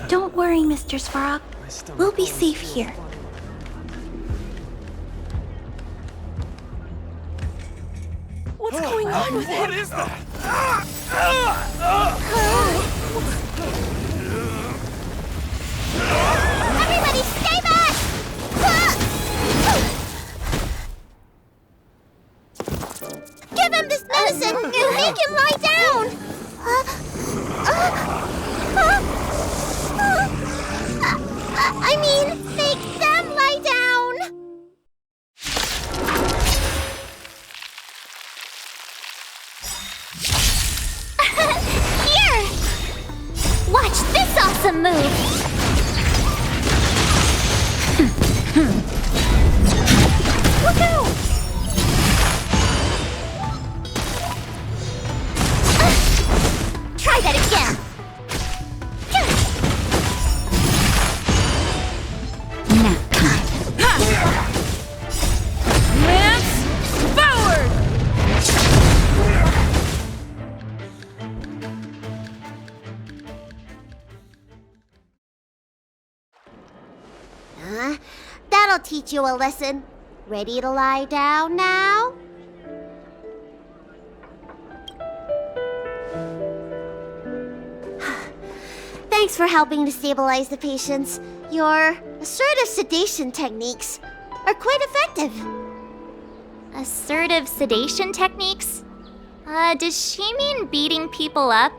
Don't worry, Mr. Svarog. We'll be safe here. What's going on with him? What is that? Everybody stay back! Give him this medicine and make him lie down! I mean, make them lie down! Here! Watch this awesome move! Look out! Try that again! Nap time. Lance, forward! That'll teach you a lesson. Ready to lie down now? Thanks for helping to stabilize the patients. Your assertive sedation techniques are quite effective. Assertive sedation techniques? Does she mean beating people up?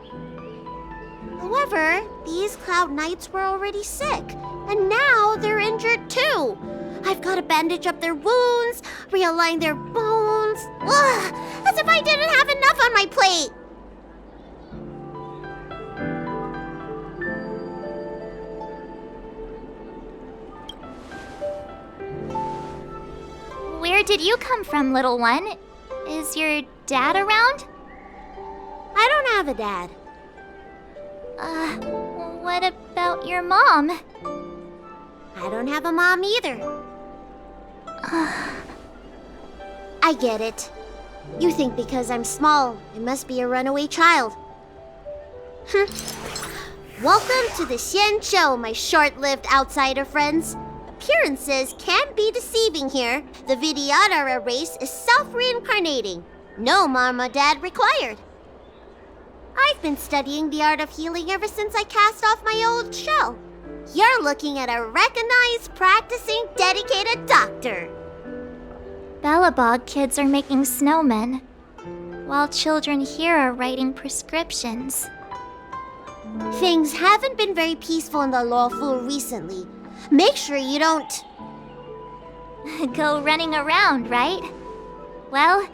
However, these Cloud Knights were already sick, and now they're injured too. I've got to bandage up their wounds, realign their bones. Ugh, as if I didn't have enough on my plate. Where did you come from, little one? Is your dad around? I don't have a dad. What about your mom? I don't have a mom either. I get it. You think because I'm small, I must be a runaway child. Welcome to the Xian Show, my short-lived outsider friends. Appearances can be deceiving here. The Vidyadhara race is self-reincarnating. No mom or dad required. I've been studying the art of healing ever since I cast off my old shell. You're looking at a recognized, practicing, dedicated doctor. Bellabog kids are making snowmen, while children here are writing prescriptions. Things haven't been very peaceful in the lawful recently. Make sure you don't... Go running around, right? Well,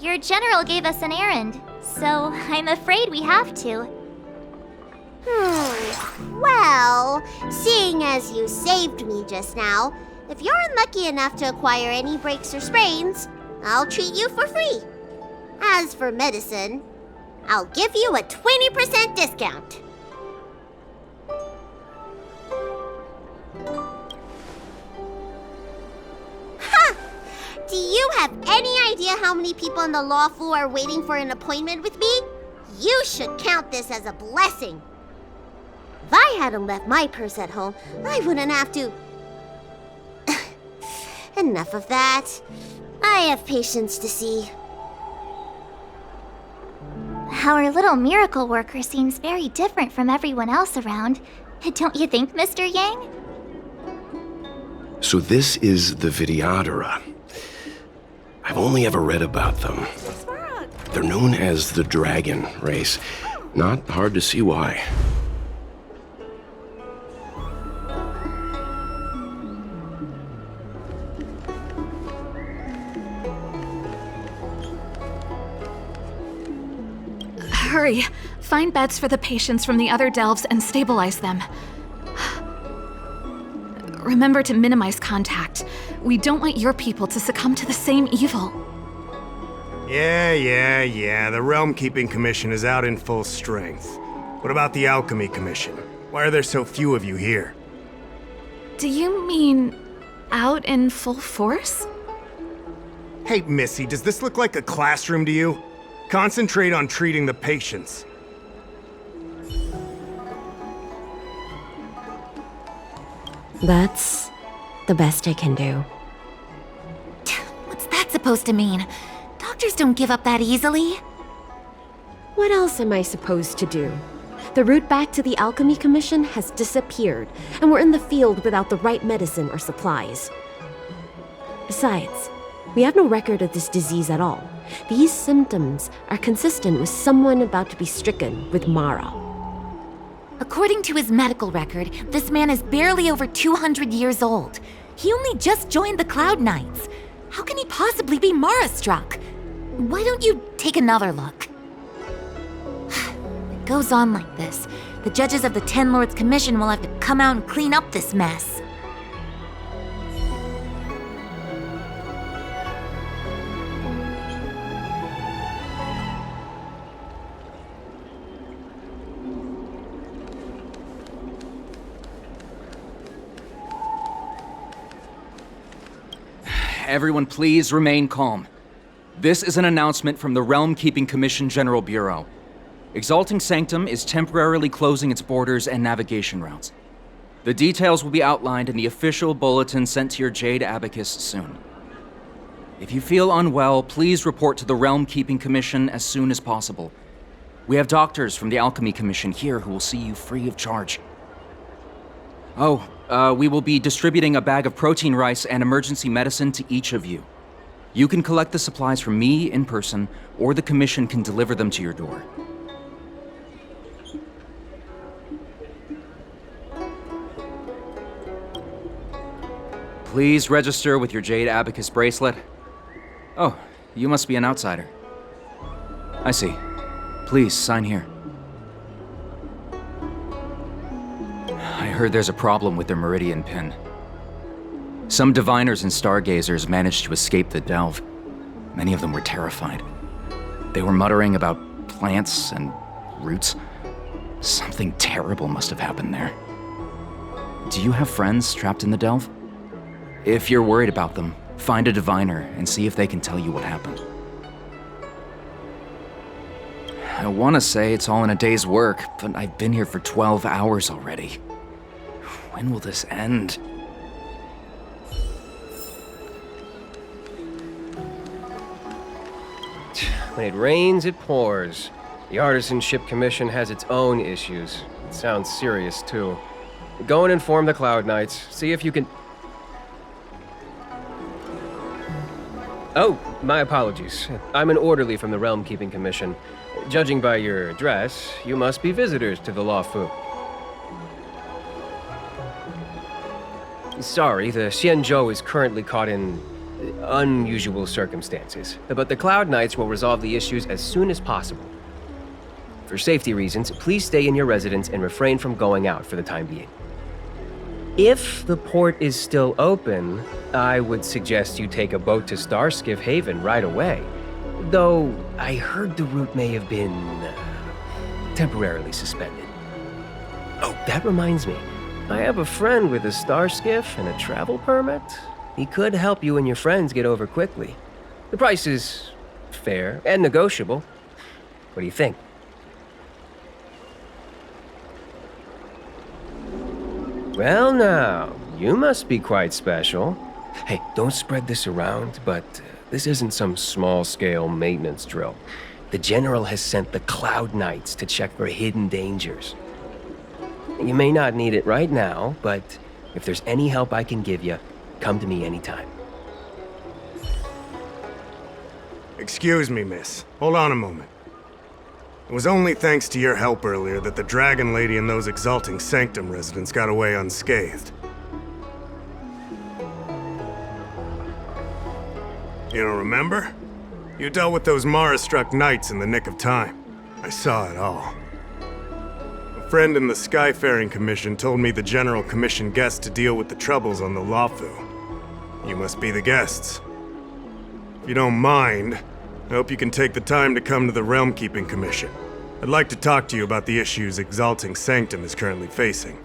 your general gave us an errand, so I'm afraid we have to. Well, seeing as you saved me just now, if you're unlucky enough to acquire any breaks or sprains, I'll treat you for free. As for medicine, I'll give you a 20% discount. Ha! Do you have any idea how many people in the law school are waiting for an appointment with me? You should count this as a blessing. If I hadn't left my purse at home, I wouldn't have to... Enough of that. I have patients to see. Our little miracle worker seems very different from everyone else around. Don't you think, Mr. Yang? So this is the Vidyadhara. I've only ever read about them. They're known as the Dragon race. Not hard to see why. Hurry! Find beds for the patients from the other delves and stabilize them. Remember to minimize contact. We don't want your people to succumb to the same evil. Yeah. The Realm Keeping Commission is out in full strength. What about the Alchemy Commission? Why are there so few of you here? Do you mean out in full force? Hey, Missy, does this look like a classroom to you? Concentrate on treating the patients. That's the best I can do. What's that supposed to mean? Doctors don't give up that easily. What else am I supposed to do? The route back to the Alchemy Commission has disappeared, and we're in the field without the right medicine or supplies. Besides, we have no record of this disease at all. These symptoms are consistent with someone about to be stricken with Mara. According to his medical record, this man is barely over 200 years old. He only just joined the Cloud Knights. How can he possibly be Mara-struck? Why don't you take another look? It goes on like this. The judges of the Ten Lords Commission will have to come out and clean up this mess. Everyone please remain calm. This is an announcement from the Realm Keeping Commission General Bureau. Exalting Sanctum is temporarily closing its borders and navigation routes. The details will be outlined in the official bulletin sent to your Jade Abacus soon. If you feel unwell, please report to the Realm Keeping Commission as soon as possible. We have doctors from the Alchemy Commission here who will see you free of charge. We will be distributing a bag of protein rice and emergency medicine to each of you. You can collect the supplies from me in person, or the Commission can deliver them to your door. Please register with your Jade Abacus bracelet. Oh, you must be an outsider. I see. Please, sign here. I heard there's a problem with their Meridian pin. Some diviners and stargazers managed to escape the delve. Many of them were terrified. They were muttering about plants and roots. Something terrible must have happened there. Do you have friends trapped in the delve? If you're worried about them, find a diviner and see if they can tell you what happened. I want to say it's all in a day's work, but I've been here for 12 hours already. When will this end? When it rains, it pours. The Artisanship Commission has its own issues. It sounds serious, too. Go and inform the Cloud Knights. See if you can... Oh, my apologies. I'm an orderly from the Realm Keeping Commission. Judging by your address, you must be visitors to the Lawfu. Sorry, the Xianzhou is currently caught in unusual circumstances, but the Cloud Knights will resolve the issues as soon as possible. For safety reasons, please stay in your residence and refrain from going out for the time being. If the port is still open, I would suggest you take a boat to Starskiff Haven right away. Though, I heard the route may have been temporarily suspended. Oh, that reminds me. I have a friend with a Starskiff and a travel permit. He could help you and your friends get over quickly. The price is fair and negotiable. What do you think? Well now, you must be quite special. Hey, don't spread this around, but this isn't some small-scale maintenance drill. The General has sent the Cloud Knights to check for hidden dangers. You may not need it right now, but if there's any help I can give you, come to me anytime. Excuse me, miss. Hold on a moment. It was only thanks to your help earlier that the Dragon Lady and those Exalting Sanctum residents got away unscathed. You don't remember? You dealt with those Mara-struck knights in the nick of time. I saw it all. A friend in the Skyfaring Commission told me the General commissioned guests to deal with the troubles on the Lawfu. You must be the guests. If you don't mind, I hope you can take the time to come to the Realm Keeping Commission. I'd like to talk to you about the issues Exalting Sanctum is currently facing.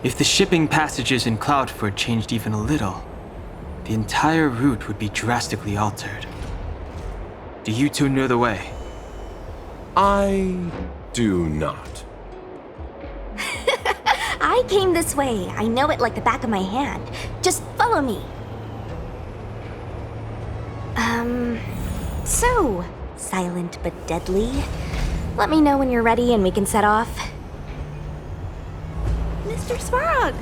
If the shipping passages in Cloudford changed even a little, the entire route would be drastically altered. Do you two know the way? I do not. I came this way. I know it like the back of my hand. Just follow me. So, silent but deadly. Let me know when you're ready and we can set off. Mr. Svarog!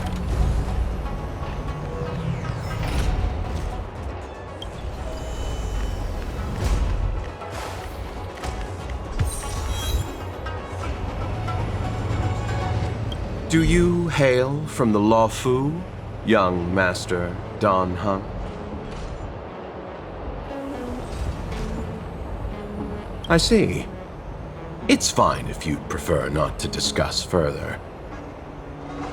Do you hail from the Law Fu, young Master Don Hung? I see. It's fine if you'd prefer not to discuss further.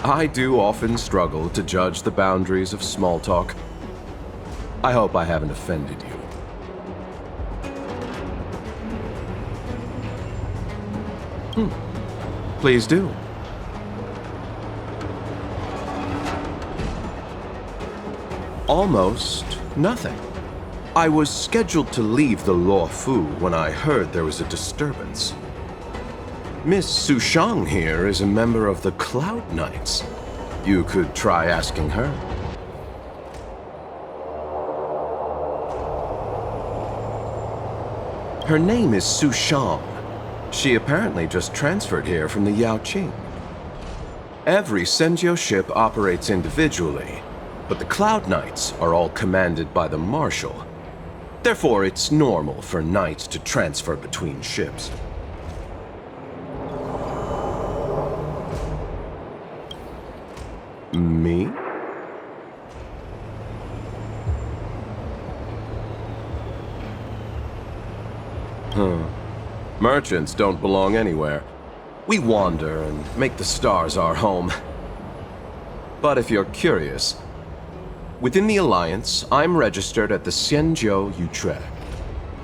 I do often struggle to judge the boundaries of small talk. I hope I haven't offended you. Please do. Almost nothing. I was scheduled to leave the Law Fu when I heard there was a disturbance. Miss Sushang here is a member of the Cloud Knights. You could try asking her. Her name is Sushang. She apparently just transferred here from the Yaoqing. Every Senjio ship operates individually, but the Cloud Knights are all commanded by the Marshal. Therefore, it's normal for Knights to transfer between ships. Me? Merchants don't belong anywhere. We wander and make the stars our home. But if you're curious, within the Alliance, I'm registered at the Xianzhou Utrecht.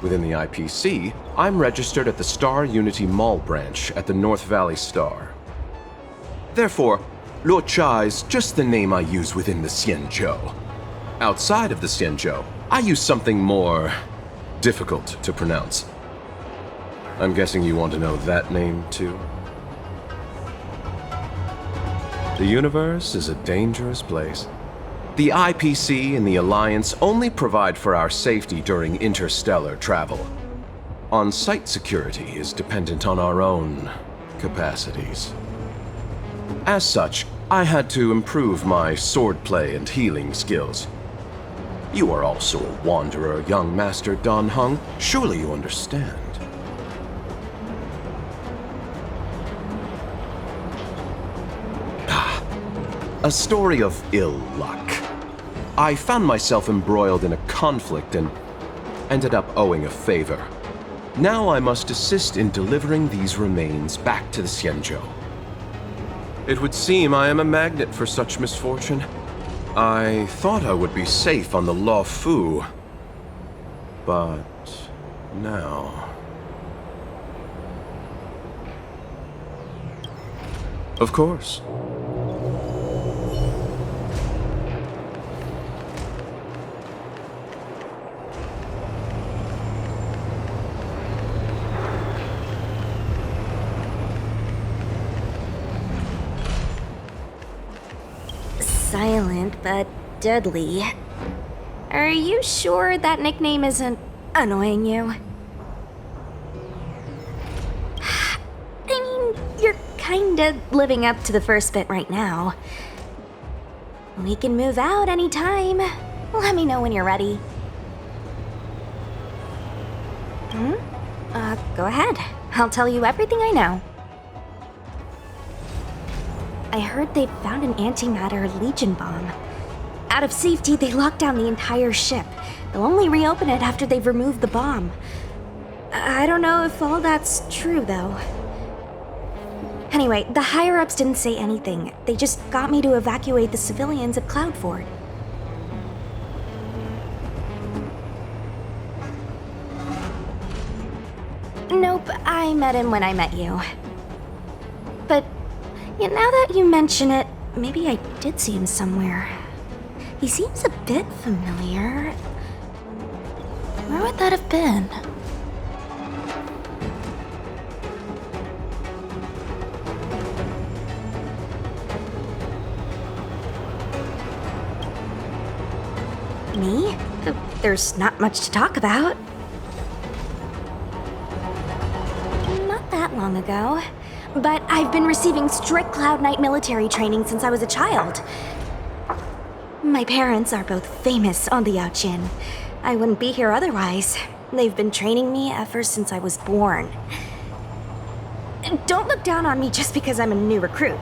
Within the IPC, I'm registered at the Star Unity Mall branch at the North Valley Star. Therefore, Luo Cha is just the name I use within the Xianzhou. Outside of the Xianzhou, I use something more difficult to pronounce. I'm guessing you want to know that name, too? The universe is a dangerous place. The IPC and the Alliance only provide for our safety during interstellar travel. On-site security is dependent on our own capacities. As such, I had to improve my swordplay and healing skills. You are also a wanderer, young Master Don Hung. Surely you understand. A story of ill luck. I found myself embroiled in a conflict and ended up owing a favor. Now I must assist in delivering these remains back to the Xianzhou. It would seem I am a magnet for such misfortune. I thought I would be safe on the Law Fu, but now... Of course. Silent but deadly. Are you sure that nickname isn't annoying you? I mean, you're kinda living up to the first bit right now. We can move out anytime. Let me know when you're ready. Go ahead. I'll tell you everything I know. I heard they found an antimatter Legion bomb. Out of safety, they locked down the entire ship. They'll only reopen it after they've removed the bomb. I don't know if all that's true, though. Anyway, the higher-ups didn't say anything. They just got me to evacuate the civilians at Cloudford. Nope, I met him when I met you. But yeah, now that you mention it, maybe I did see him somewhere. He seems a bit familiar. Where would that have been? Me? There's not much to talk about. Not that long ago. But I've been receiving strict Cloud Knight military training since I was a child. My parents are both famous on the Yaoqin. I wouldn't be here otherwise. They've been training me ever since I was born. Don't look down on me just because I'm a new recruit.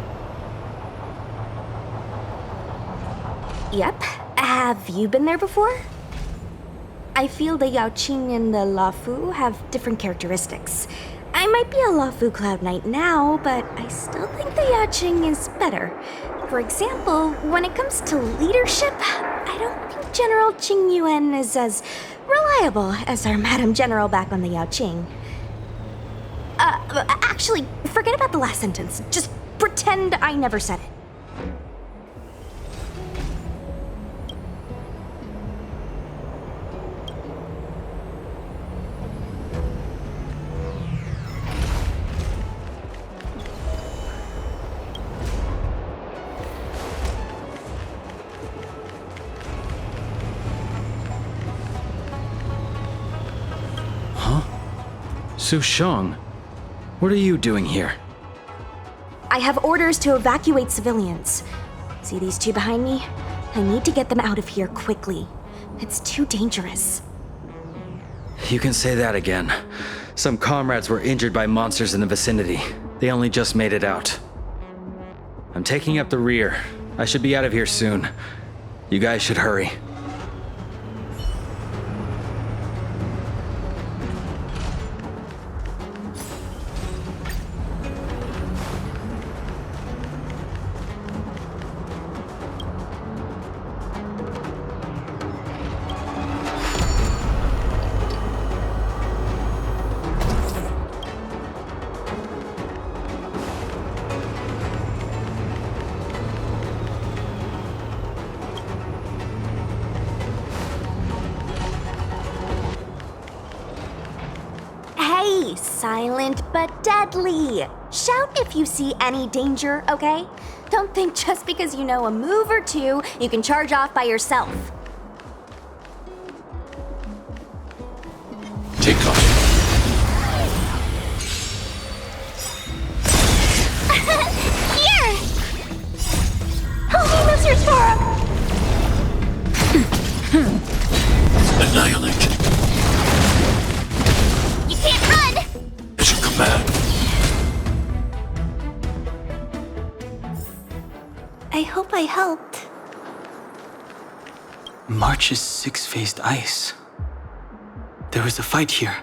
Yep. Have you been there before? I feel the Yaoqing and the Luofu have different characteristics. I might be a Luofu Cloud Knight now, but I still think the Yaoqing is better. For example, when it comes to leadership, I don't think General Qing Yuan is as reliable as our Madam General back on the Yaoqing. Actually, forget about the last sentence. Just pretend I never said it. Su Shang, what are you doing here? I have orders to evacuate civilians. See these two behind me? I need to get them out of here quickly. It's too dangerous. You can say that again. Some comrades were injured by monsters in the vicinity. They only just made it out. I'm taking up the rear. I should be out of here soon. You guys should hurry. Silent but deadly. Shout if you see any danger, okay? Don't think just because you know a move or two, you can charge off by yourself. Take off. Here! Help me, Mr. Sora! Annihilate. You can't run! It's a command. I hope I helped. March is six-phased ice. There was a fight here.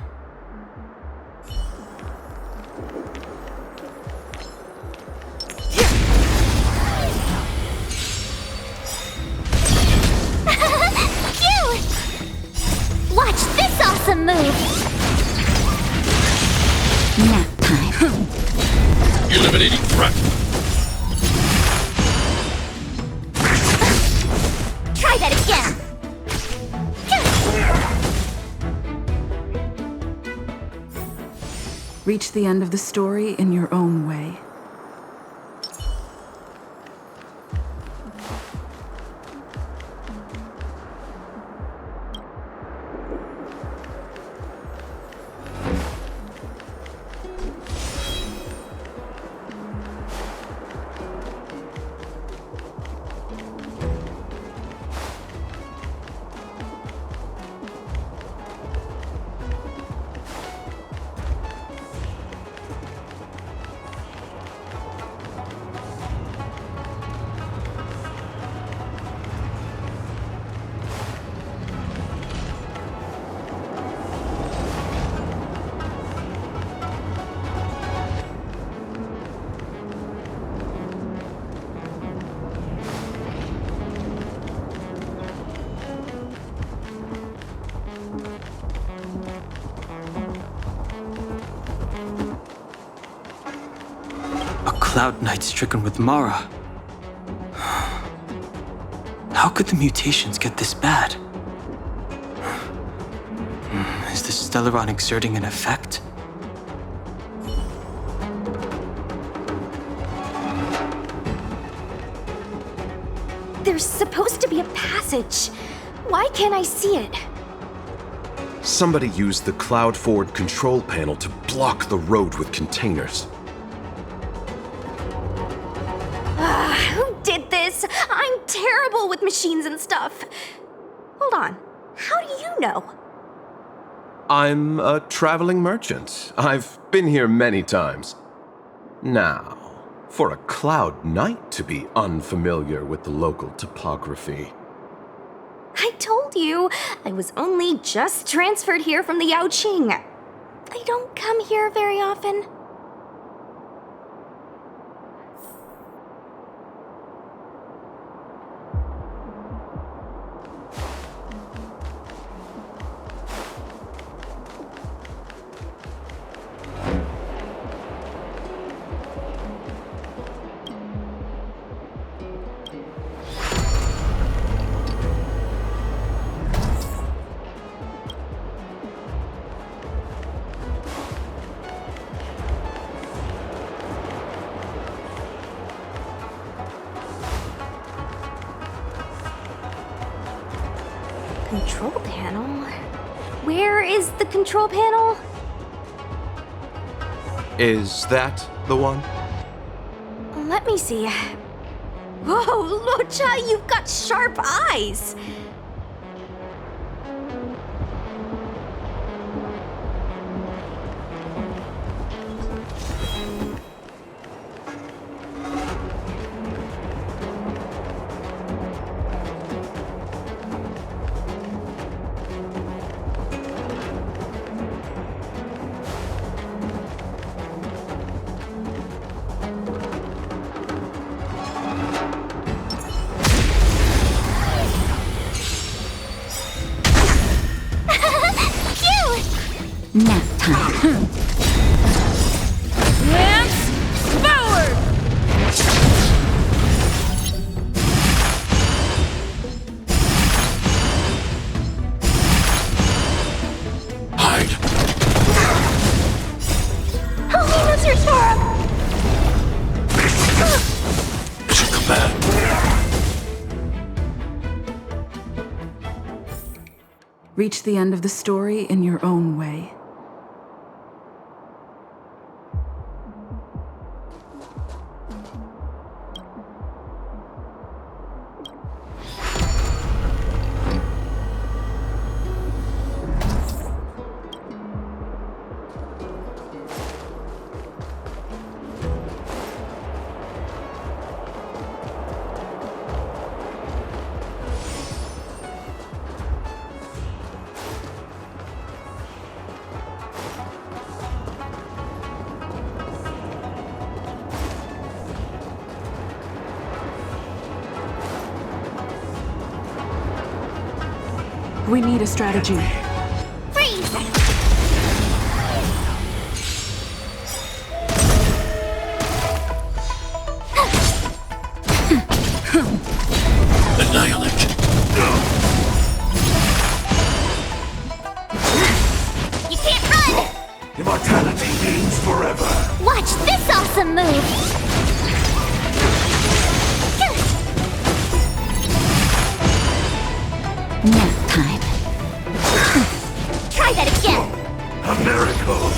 Watch this awesome move! Nap time. Eliminating threat. Try that again! Reach the end of the story in your own way. Cloud Knight stricken with Mara. How could the mutations get this bad? Is the Stellaron exerting an effect? There's supposed to be a passage. Why can't I see it? Somebody used the cloud forward control panel to block the road with containers. Who did this? I'm terrible with machines and stuff. Hold on. How do you know? I'm a traveling merchant. I've been here many times. Now, for a Cloud Knight to be unfamiliar with the local topography. I told you, I was only just transferred here from the Yaoqing. I don't come here very often. Control panel? Where is the control panel? Is that the one? Let me see. Whoa, Locha, you've got sharp eyes! Nap time. Lance forward! Hide. Help me, Mr. Sora! Mission command. Reach the end of the story in your own way. We need a strategy. Freeze! Annihilate. You can't run! Immortality means forever. Watch this awesome move! Nap time. Try that again! A miracle.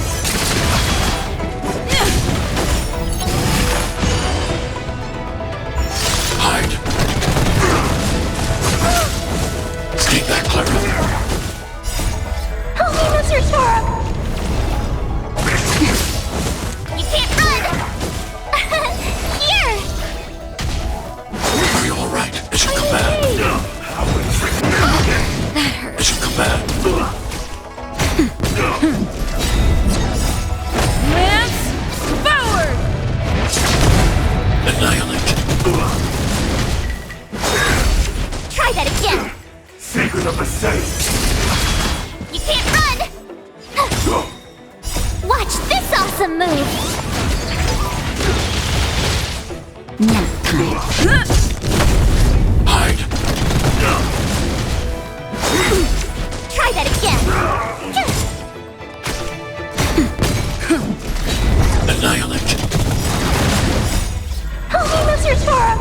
Hide. Escape that, Clara. Help me, Mr. Sora! You can't run! Here! Are you all right? Mission command. Hey! How infringement. Nap time. Hide. Try that again. Annihilate. Help me, Mr. Sora!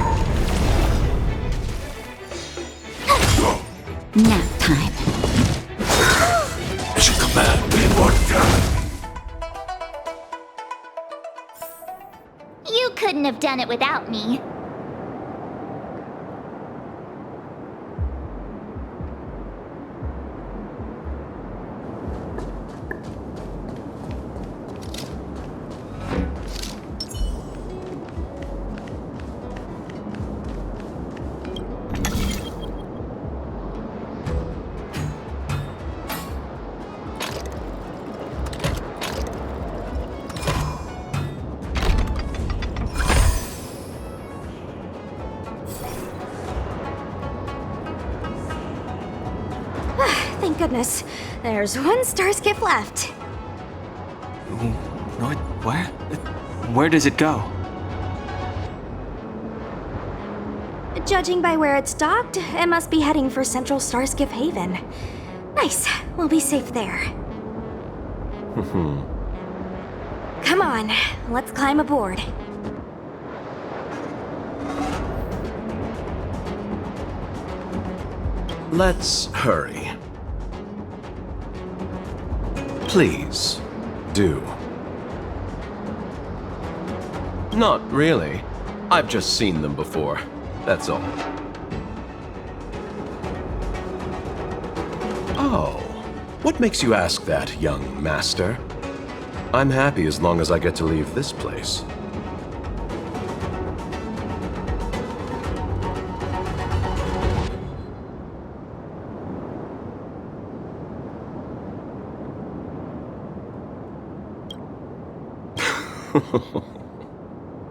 Nap time. Mission command immortality. You couldn't have done it without me. Thank goodness. There's one star skiff left. What? Where? Where does it go? Judging by where it's docked, it must be heading for Central Starskiff Haven. Nice. We'll be safe there. Come on, let's climb aboard. Let's hurry. Please, do. Not really. I've just seen them before. That's all. Oh, what makes you ask that, young master? I'm happy as long as I get to leave this place.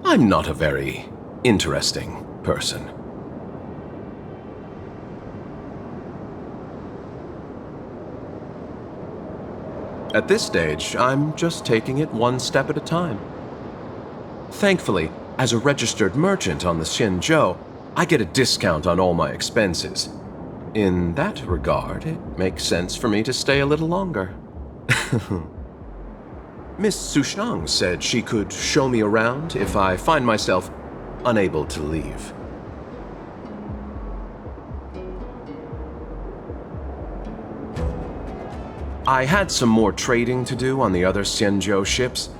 I'm not a very interesting person. At this stage, I'm just taking it one step at a time. Thankfully, as a registered merchant on the Xinzhou, I get a discount on all my expenses. In that regard, it makes sense for me to stay a little longer. Miss Sushang said she could show me around if I find myself unable to leave. I had some more trading to do on the other Xianzhou ships,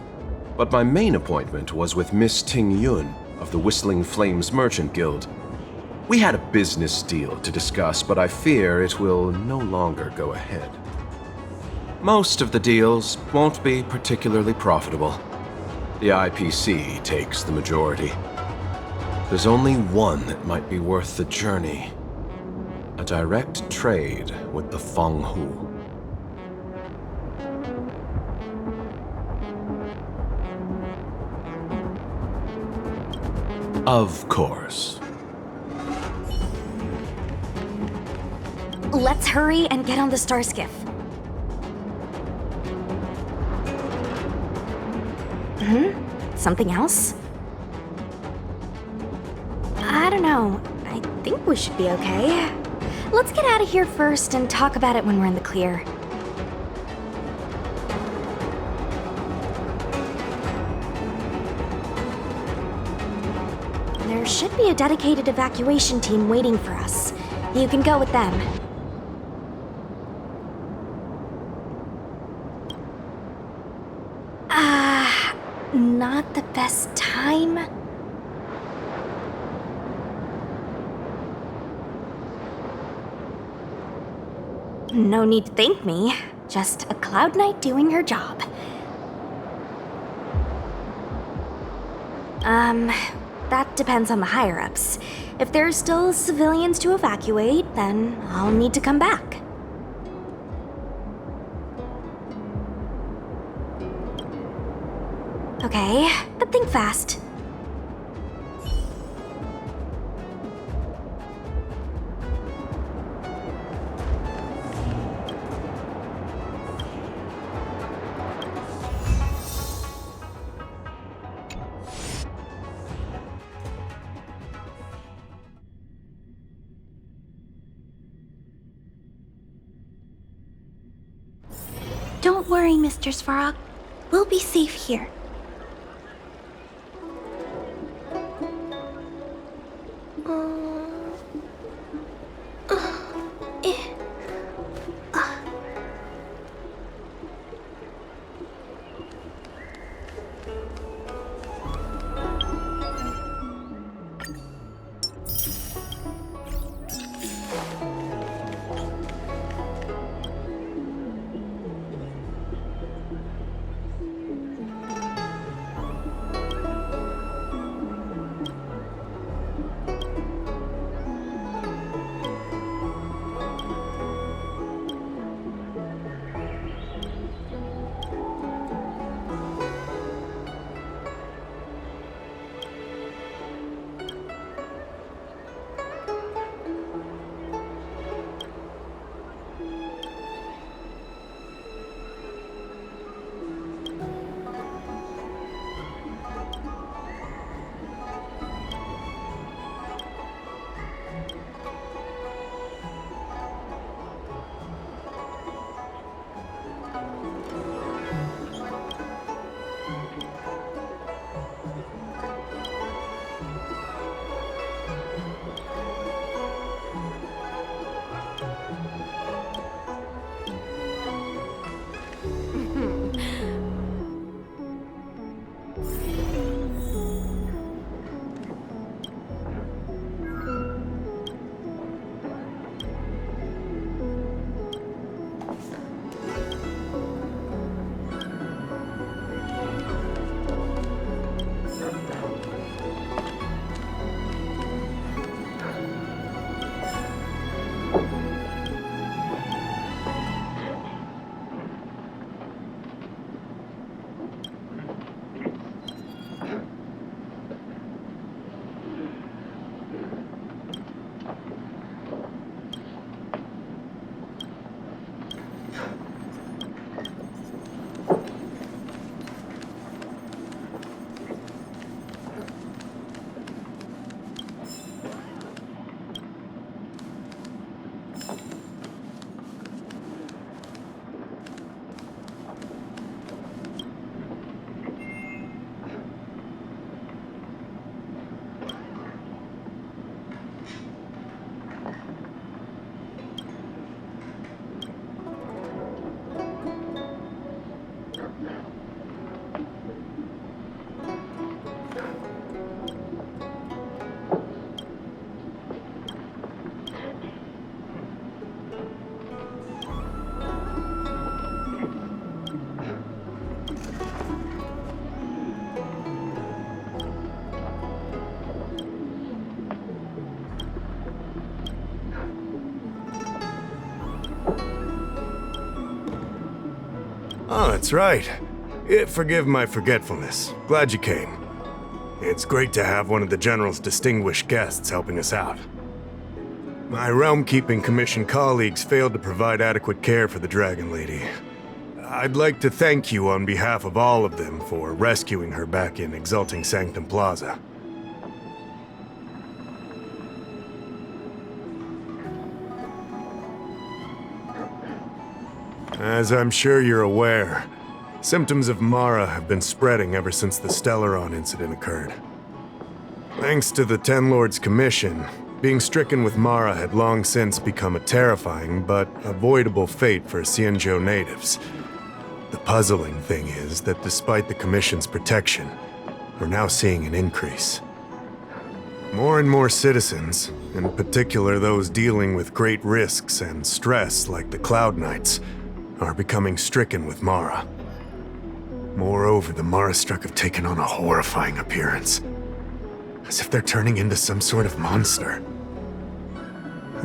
but my main appointment was with Miss Ting Yun of the Whistling Flames Merchant Guild. We had a business deal to discuss, but I fear it will no longer go ahead. Most of the deals won't be particularly profitable. The IPC takes the majority. There's only one that might be worth the journey. A direct trade with the Fenghu. Of course. Let's hurry and get on the star skiff. Something else? I don't know. I think we should be okay. Let's get out of here first and talk about it when we're in the clear. There should be a dedicated evacuation team waiting for us. You can go with them. Not the best time? No need to thank me. Just a Cloud Knight doing her job. That depends on the higher-ups. If there's still civilians to evacuate, then I'll need to come back. Okay, but think fast. Don't worry, Mr. Svarog. We'll be safe here. Oh, that's right. Forgive my forgetfulness. Glad you came. It's great to have one of the General's distinguished guests helping us out. My Realm-Keeping Commission colleagues failed to provide adequate care for the Dragon Lady. I'd like to thank you on behalf of all of them for rescuing her back in Exalting Sanctum Plaza. As I'm sure you're aware, symptoms of Mara have been spreading ever since the Stellaron incident occurred. Thanks to the Ten Lords Commission, being stricken with Mara had long since become a terrifying but avoidable fate for Xianzhou natives. The puzzling thing is that despite the Commission's protection, we're now seeing an increase. More and more citizens, in particular those dealing with great risks and stress like the Cloud Knights, are becoming stricken with Mara. Moreover, the Mara-struck have taken on a horrifying appearance, as if they're turning into some sort of monster.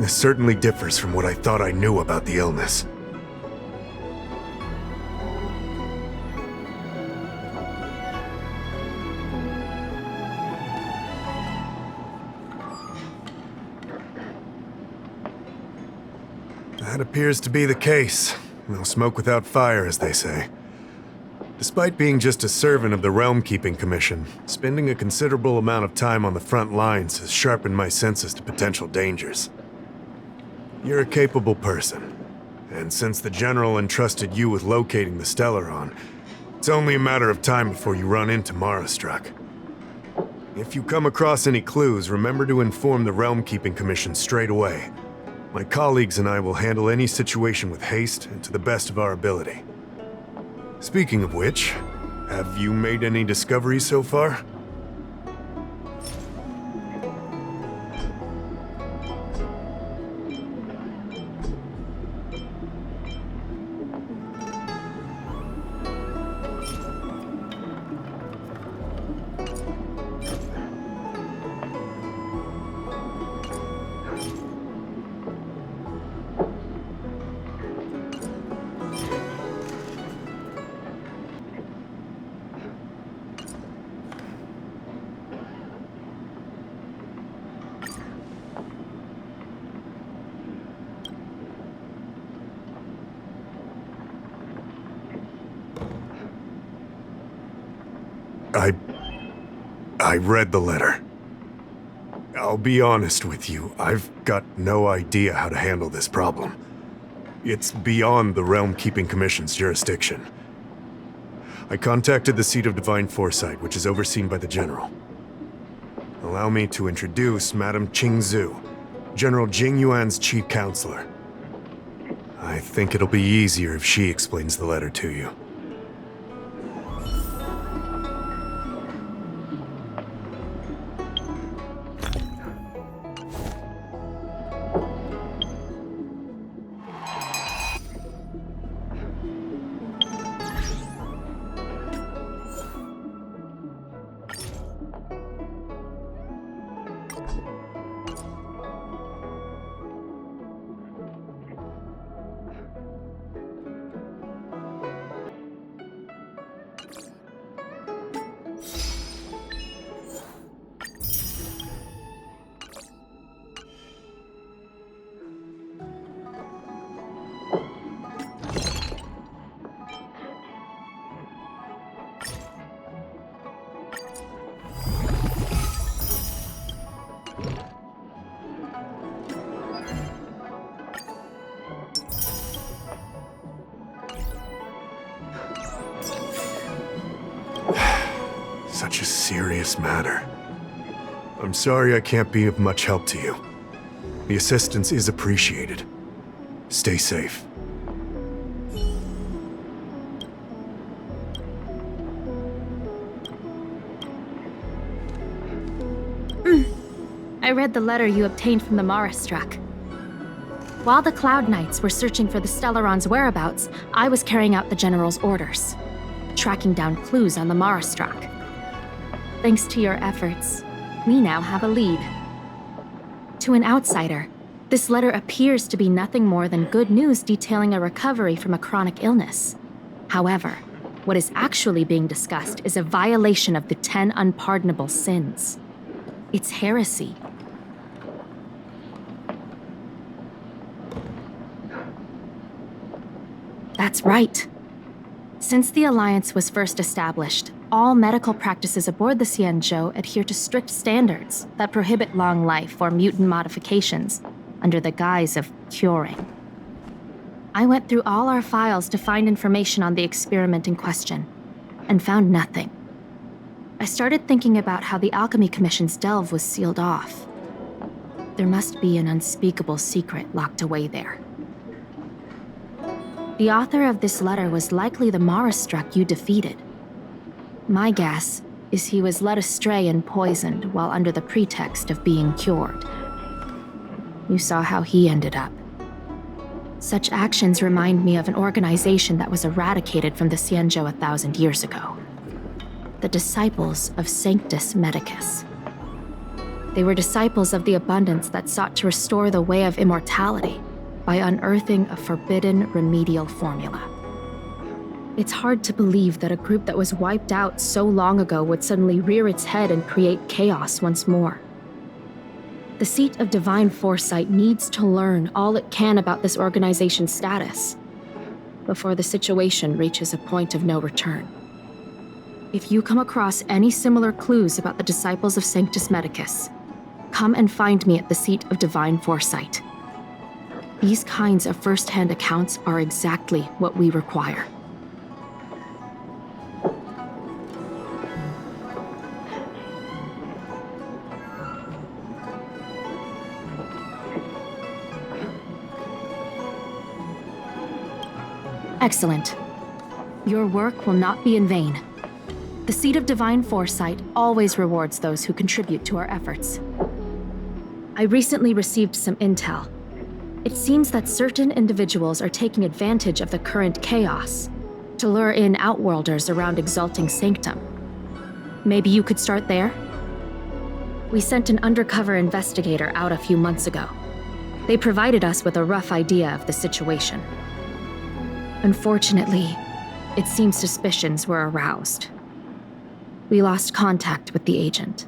This certainly differs from what I thought I knew about the illness. That appears to be the case. No smoke without fire, as they say. Despite being just a servant of the Realm-Keeping Commission, spending a considerable amount of time on the front lines has sharpened my senses to potential dangers. You're a capable person, And since the General entrusted you with locating the Stellaron, it's only a matter of time before you run into Marastruck. If you come across any clues, remember to inform the Realm Keeping Commission straight away. My colleagues and I will handle any situation with haste and to the best of our ability. Speaking of which, have you made any discoveries so far? I read the letter. I'll be honest with you, I've got no idea how to handle this problem. It's beyond the Realm Keeping Commission's jurisdiction. I contacted the seat of Divine Foresight, which is overseen by the General. Allow me to introduce Madame Qingzhu, General Jing Yuan's chief counselor. I think it'll be easier if she explains the letter to you. Such a serious matter. I'm sorry I can't be of much help to you. The assistance is appreciated. Stay safe. I read the letter you obtained from the Marastruck. While the Cloud Knights were searching for the Stellaron's whereabouts, I was carrying out the General's orders, tracking down clues on the Marastruck. Thanks to your efforts, we now have a lead. To an outsider, this letter appears to be nothing more than good news detailing a recovery from a chronic illness. However, what is actually being discussed is a violation of the 10 unpardonable sins. It's heresy. That's right. Since the Alliance was first established, all medical practices aboard the Xianzhou adhere to strict standards that prohibit long life or mutant modifications under the guise of curing. I went through all our files to find information on the experiment in question, and found nothing. I started thinking about how the Alchemy Commission's delve was sealed off. There must be an unspeakable secret locked away there. The author of this letter was likely the Marastruck you defeated. My guess is he was led astray and poisoned while under the pretext of being cured. You saw how he ended up. Such actions remind me of an organization that was eradicated from the Xianzhou 1,000 years ago. The Disciples of Sanctus Medicus. They were disciples of the abundance that sought to restore the way of immortality by unearthing a forbidden remedial formula. It's hard to believe that a group that was wiped out so long ago would suddenly rear its head and create chaos once more. The seat of Divine Foresight needs to learn all it can about this organization's status before the situation reaches a point of no return. If you come across any similar clues about the Disciples of Sanctus Medicus, come and find me at the seat of Divine Foresight. These kinds of first-hand accounts are exactly what we require. Excellent. Your work will not be in vain. The Seat of Divine Foresight always rewards those who contribute to our efforts. I recently received some intel. It seems that certain individuals are taking advantage of the current chaos to lure in Outworlders around Exalting Sanctum. Maybe you could start there? We sent an undercover investigator out a few months ago. They provided us with a rough idea of the situation. Unfortunately, it seems suspicions were aroused. We lost contact with the agent.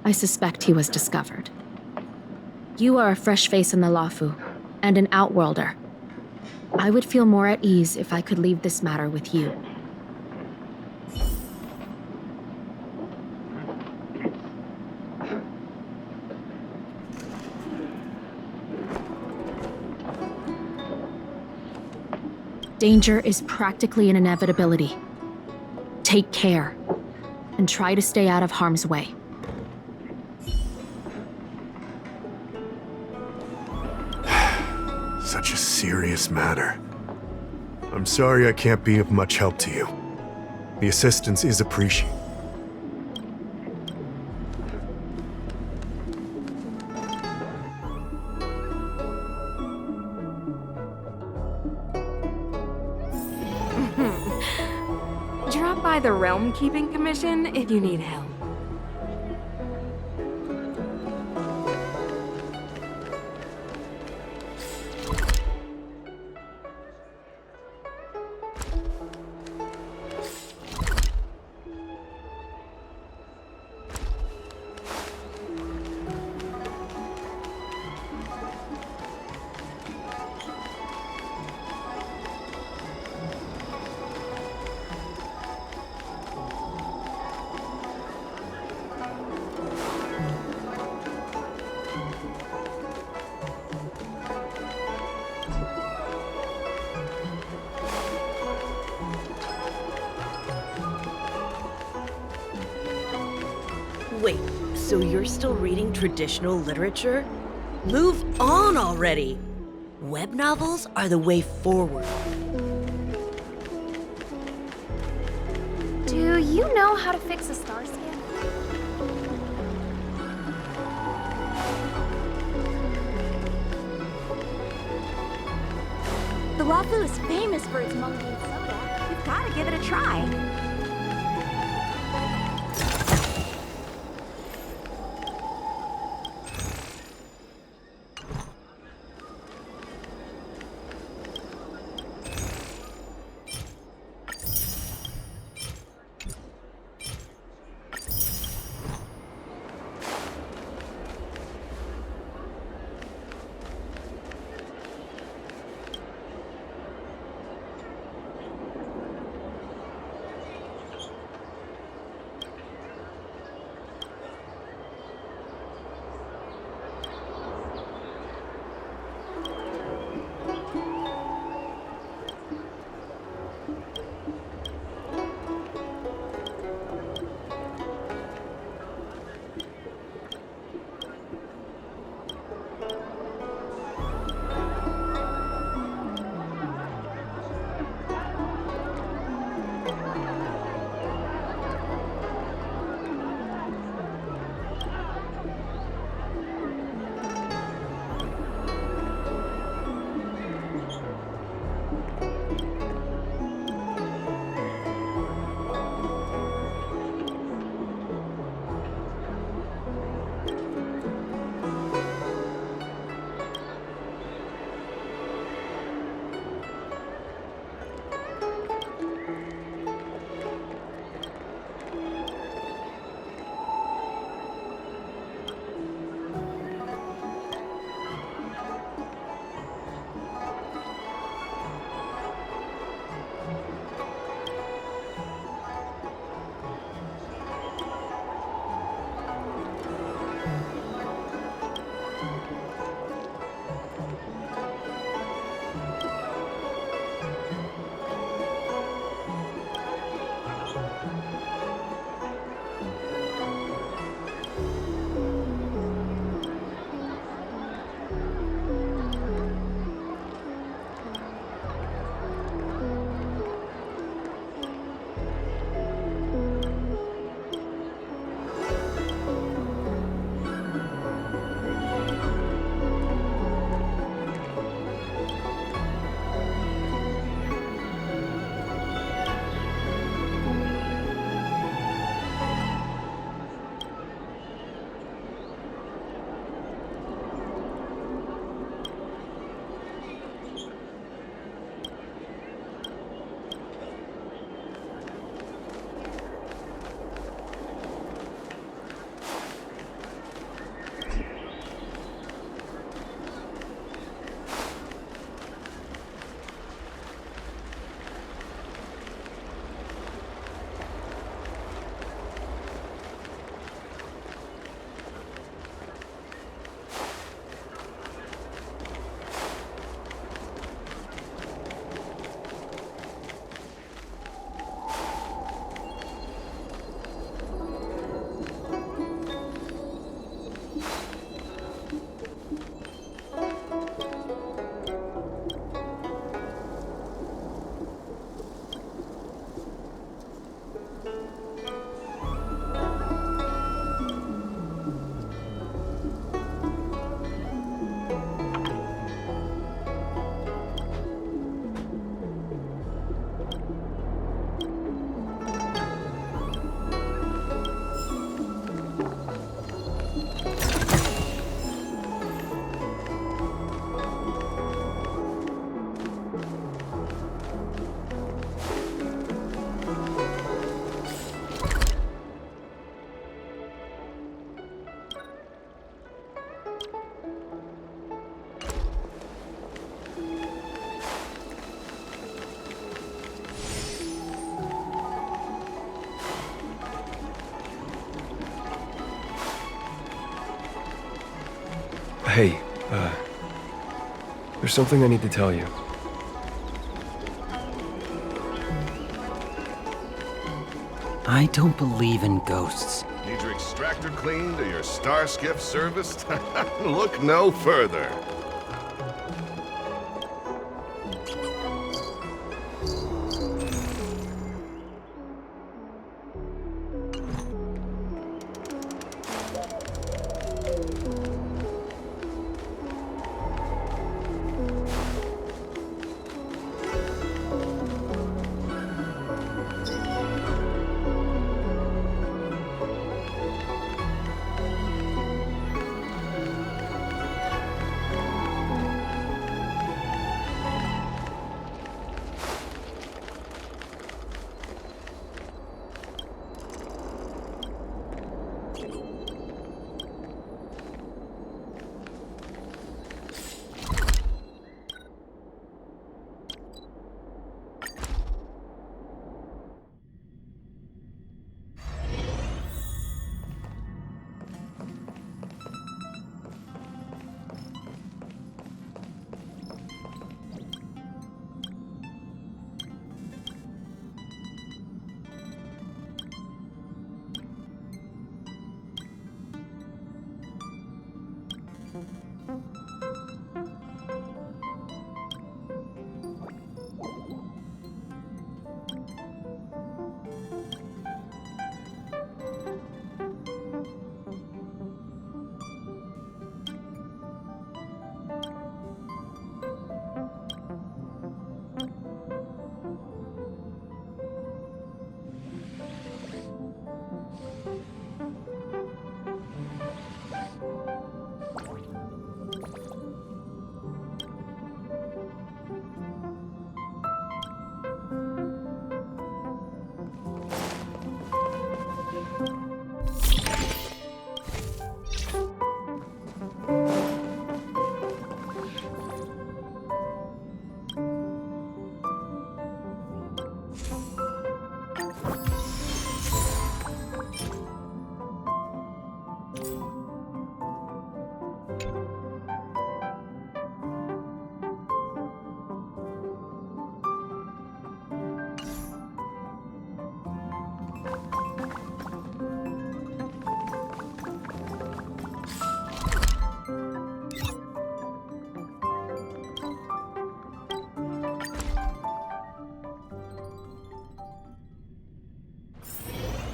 I suspect he was discovered. You are a fresh face in the Lafu, and an Outworlder. I would feel more at ease if I could leave this matter with you. Danger is practically an inevitability. Take care, and try to stay out of harm's way. Such a serious matter. I'm sorry I can't be of much help to you. The assistance is appreciated. Drop by the Realm Keeping Commission if you need help. Wait, so you're still reading traditional literature? Move on already! Web novels are the way forward. Do you know how to fix a star scan? The Lafu is famous for its monkey and soda. You've gotta give it a try. Hey, there's something I need to tell you. I don't believe in ghosts. Need your extractor cleaned or your star skiff serviced? Look no further.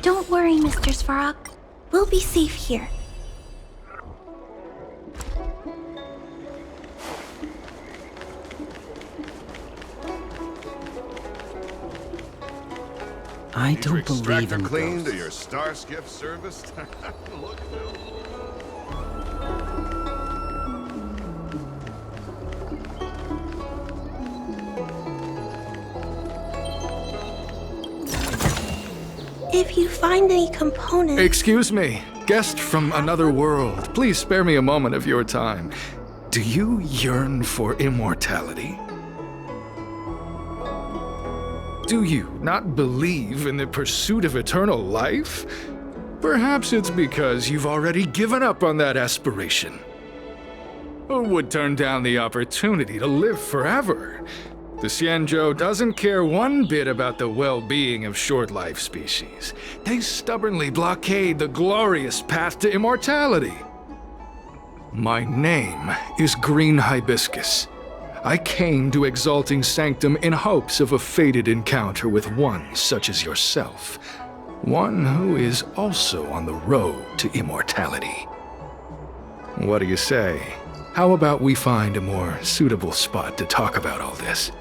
Don't worry, Mr. Svarog. We'll be safe here. I don't believe in cleaned ghosts. or your star skiff serviced? Look no. If you find any components... Excuse me, guest from another world. Please spare me a moment of your time. Do you yearn for immortality? Do you not believe in the pursuit of eternal life? Perhaps it's because you've already given up on that aspiration. Who would turn down the opportunity to live forever? The Xianzhou doesn't care one bit about the well-being of short-life species. They stubbornly blockade the glorious path to immortality. My name is Green Hibiscus. I came to Exalting Sanctum in hopes of a fated encounter with one such as yourself. One who is also on the road to immortality. What do you say? How about we find a more suitable spot to talk about all this?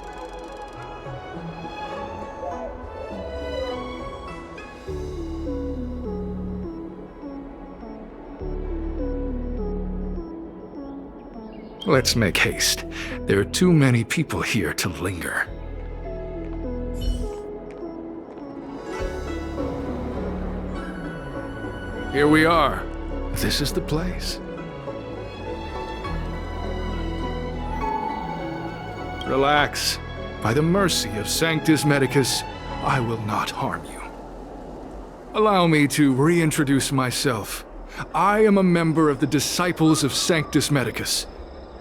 Let's make haste. There are too many people here to linger. Here we are. This is the place. Relax. By the mercy of Sanctus Medicus, I will not harm you. Allow me to reintroduce myself. I am a member of the Disciples of Sanctus Medicus.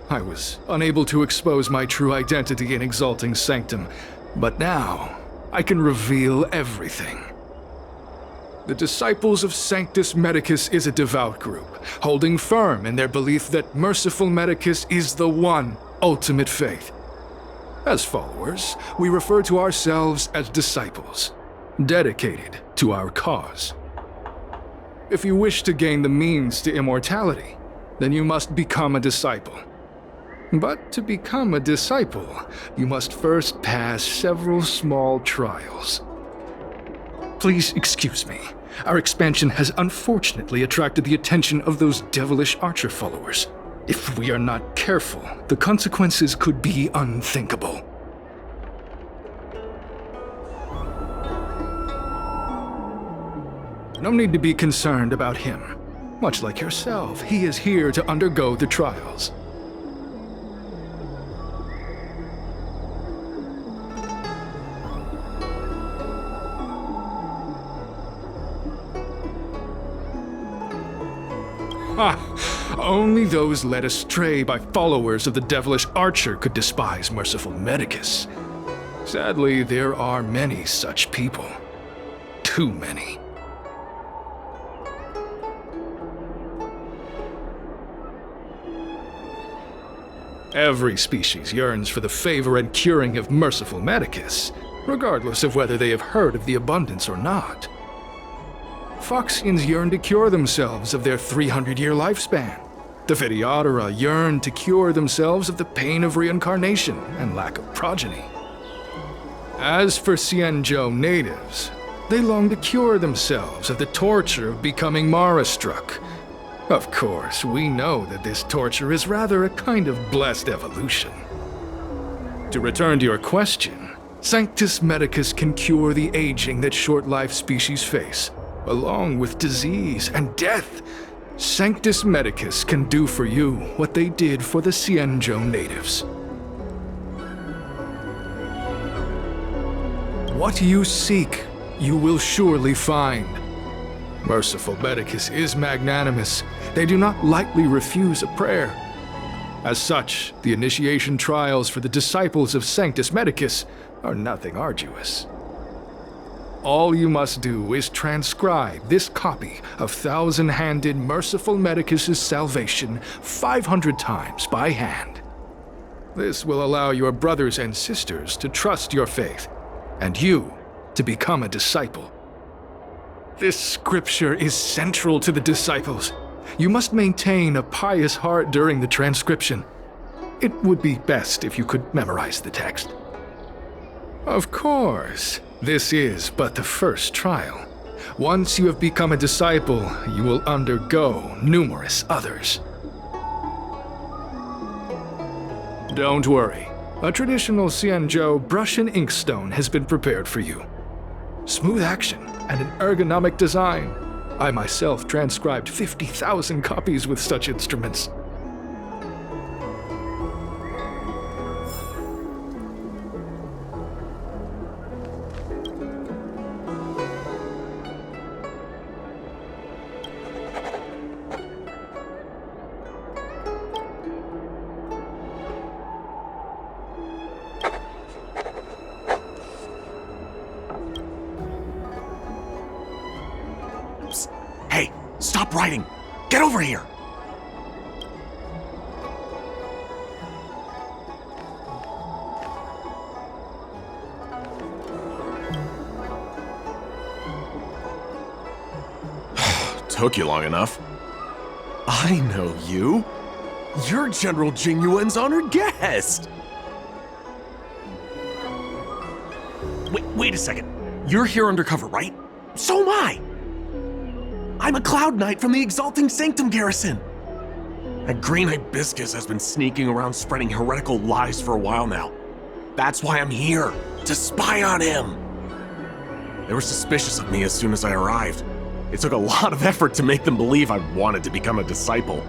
I was unable to expose my true identity in Exalting Sanctum, but now I can reveal everything. The Disciples of Sanctus Medicus is a devout group, holding firm in their belief that Merciful Medicus is the one ultimate faith. As followers, we refer to ourselves as disciples, dedicated to our cause. If you wish to gain the means to immortality, then you must become a disciple. But to become a disciple, you must first pass several small trials. Please excuse me. Our expansion has unfortunately attracted the attention of those devilish archer followers. If we are not careful, the consequences could be unthinkable. No need to be concerned about him. Much like yourself, he is here to undergo the trials. Only those led astray by followers of the devilish archer could despise Merciful Medicus. Sadly, there are many such people. Too many. Every species yearns for the favor and curing of Merciful Medicus, regardless of whether they have heard of the abundance or not. Foxians yearn to cure themselves of their 300-year lifespan. The Videodora yearn to cure themselves of the pain of reincarnation and lack of progeny. As for Xianzhou natives, they long to cure themselves of the torture of becoming Mara-struck. Of course, we know that this torture is rather a kind of blessed evolution. To return to your question, Sanctus Medicus can cure the aging that short-life species face, along with disease and death. Sanctus Medicus can do for you what they did for the Xianzhou natives. What you seek, you will surely find. Merciful Medicus is magnanimous. They do not lightly refuse a prayer. As such, the initiation trials for the disciples of Sanctus Medicus are nothing arduous. All you must do is transcribe this copy of Thousand-Handed Merciful Medicus's Salvation 500 times by hand. This will allow your brothers and sisters to trust your faith, and you to become a disciple. This scripture is central to the disciples. You must maintain a pious heart during the transcription. It would be best if you could memorize the text. Of course, this is but the first trial. Once you have become a disciple, you will undergo numerous others. Don't worry. A traditional Xianzhou brush and inkstone has been prepared for you. Smooth action and an ergonomic design. I myself transcribed 50,000 copies with such instruments. Hey, stop writing! Get over here! Took you long enough. I know you. You're General Jingyuan's honored guest. Wait a second. You're here undercover, right? So am I. I'm a Cloud Knight from the Exalting Sanctum garrison. That green hibiscus has been sneaking around spreading heretical lies for a while now. That's why I'm here, to spy on him. They were suspicious of me as soon as I arrived. It took a lot of effort to make them believe I wanted to become a disciple.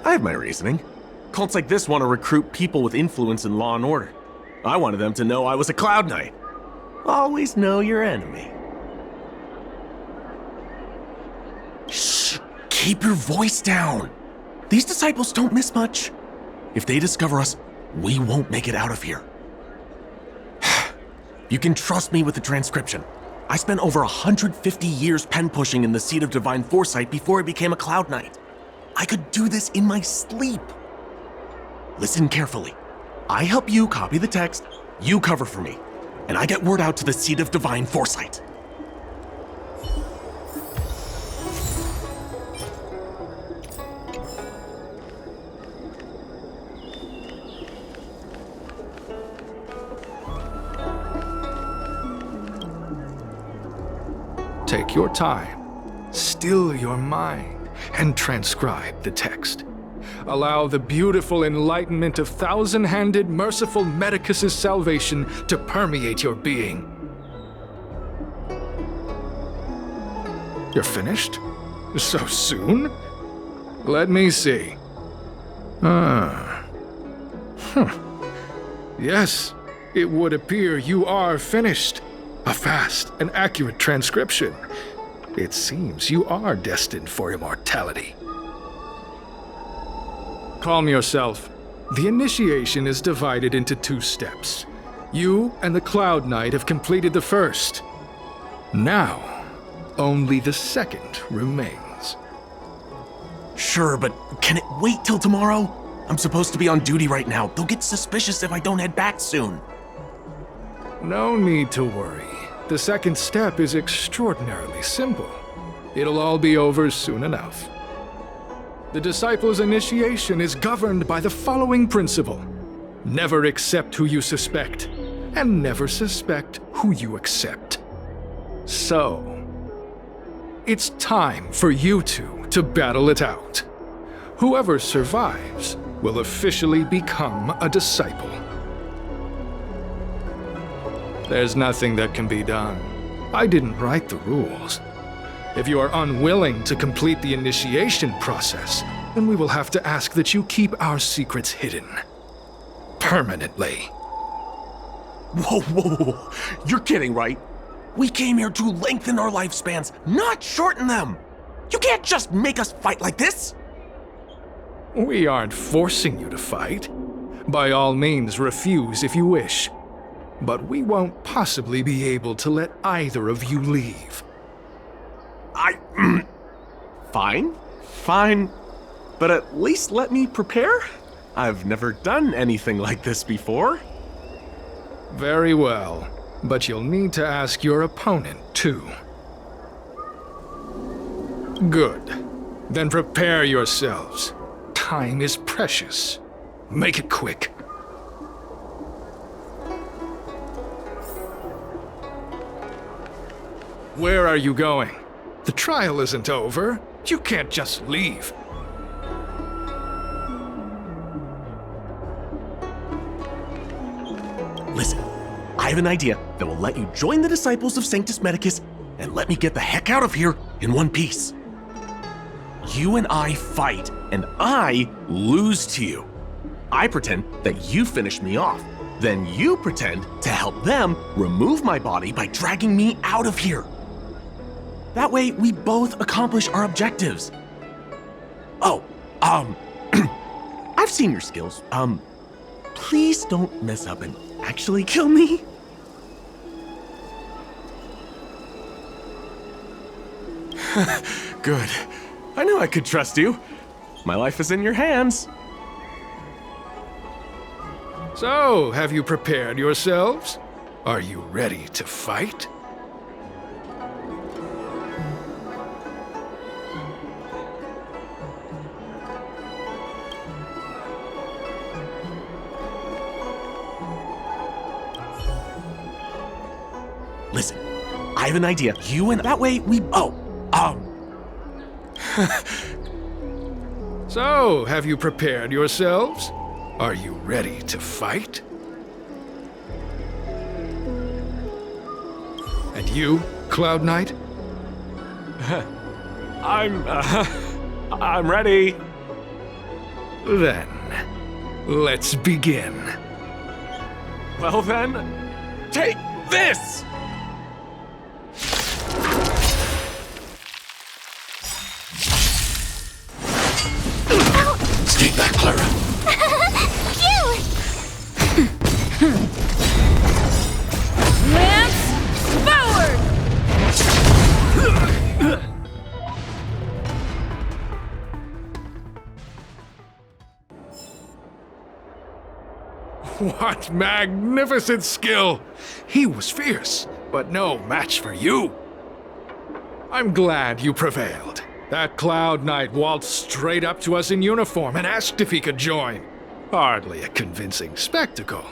I have my reasoning. Cults like this want to recruit people with influence in law and order. I wanted them to know I was a Cloud Knight. Always know your enemy. Shh! Keep your voice down. These disciples don't miss much. If they discover us, we won't make it out of here. You can trust me with the transcription. I spent over 150 years pen pushing in the seat of divine foresight before I became a Cloud Knight. I could do this in my sleep. Listen carefully. I help you copy the text, you cover for me, and I get word out to the seat of divine foresight. Take your time, still your mind, and transcribe the text. Allow the beautiful enlightenment of thousand-handed, merciful Medicus's salvation to permeate your being. You're finished? So soon? Let me see. Yes, it would appear you are finished. A fast and accurate transcription. It seems you are destined for immortality. Calm yourself. The initiation is divided into 2 steps. You and the Cloud Knight have completed the first. Now, only the second remains. Sure, but can it wait till tomorrow? I'm supposed to be on duty right now. They'll get suspicious if I don't head back soon. No need to worry. The second step is extraordinarily simple. It'll all be over soon enough. The disciple's initiation is governed by the following principle. Never accept who you suspect, and never suspect who you accept. So, it's time for you two to battle it out. Whoever survives will officially become a disciple. There's nothing that can be done. I didn't write the rules. If you are unwilling to complete the initiation process, then we will have to ask that you keep our secrets hidden. Permanently. Whoa. You're kidding, right? We came here to lengthen our lifespans, not shorten them. You can't just make us fight like this. We aren't forcing you to fight. By all means, refuse if you wish. But we won't possibly be able to let either of you leave. Fine. But at least let me prepare. I've never done anything like this before. Very well, but you'll need to ask your opponent, too. Good. Then prepare yourselves. Time is precious. Make it quick. Where are you going? The trial isn't over. You can't just leave. Listen, I have an idea that will let you join the disciples of Sanctus Medicus and let me get the heck out of here in one piece. You and I fight, and I lose to you. I pretend that you finish me off. Then you pretend to help them remove my body by dragging me out of here. That way, we both accomplish our objectives. Oh, I've seen your skills. Please don't mess up and actually kill me. Good. I knew I could trust you. My life is in your hands. So, have you prepared yourselves? Are you ready to fight? Listen, I have an idea. You and that way we... So, have you prepared yourselves? Are you ready to fight? And you, Cloud Knight? I'm ready. Then, let's begin. Well then, take this! What magnificent skill! He was fierce, but no match for you. I'm glad you prevailed. That Cloud Knight waltzed straight up to us in uniform and asked if he could join. Hardly a convincing spectacle.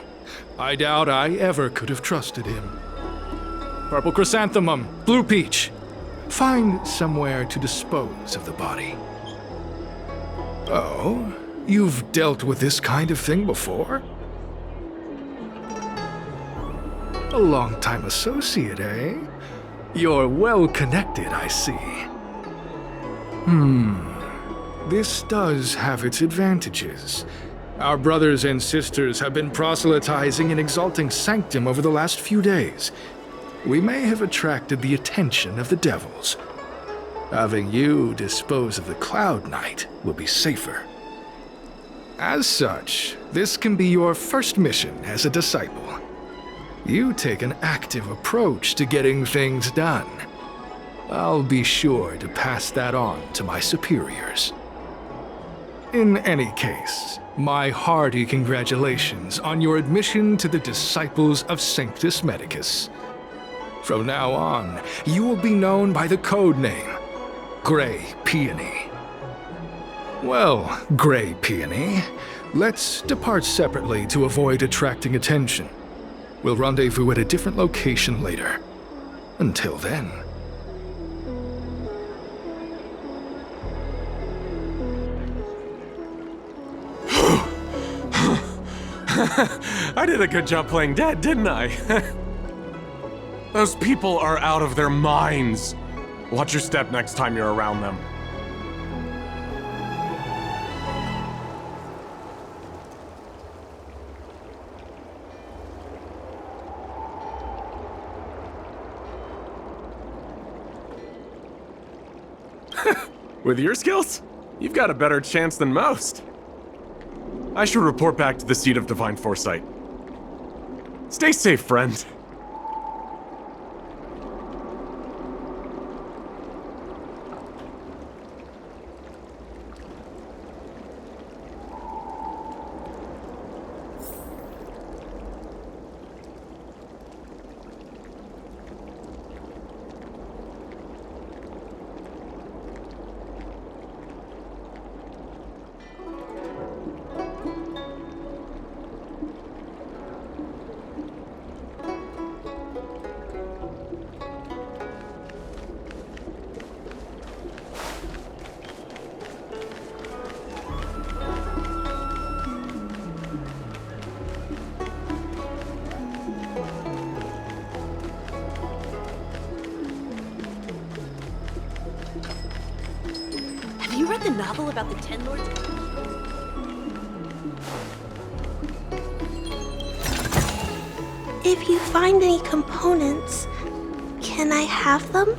I doubt I ever could have trusted him. Purple chrysanthemum, blue peach. Find somewhere to dispose of the body. Oh, you've dealt with this kind of thing before? A long-time associate, eh? You're well connected, I see. This does have its advantages. Our brothers and sisters have been proselytizing and exalting Sanctum over the last few days. We may have attracted the attention of the devils. Having you dispose of the Cloud Knight will be safer. As such, this can be your first mission as a disciple. You take an active approach to getting things done. I'll be sure to pass that on to my superiors. In any case, my hearty congratulations on your admission to the Disciples of Sanctus Medicus. From now on, you will be known by the code name, Grey Peony. Well, Grey Peony, let's depart separately to avoid attracting attention. We'll rendezvous at a different location later. Until then. I did a good job playing dead, didn't I? Those people are out of their minds. Watch your step next time you're around them. With your skills, you've got a better chance than most. I should report back to the Seat of Divine Foresight. Stay safe, friend. Have you read the novel about the Ten Lords? If you find any components, can I have them?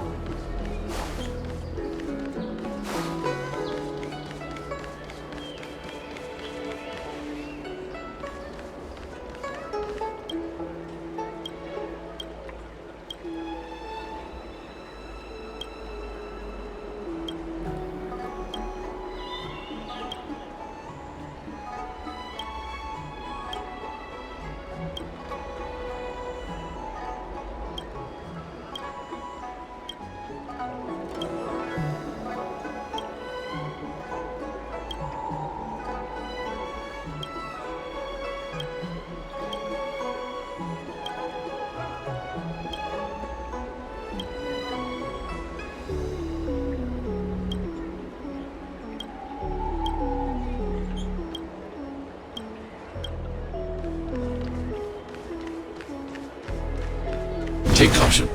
Take caution.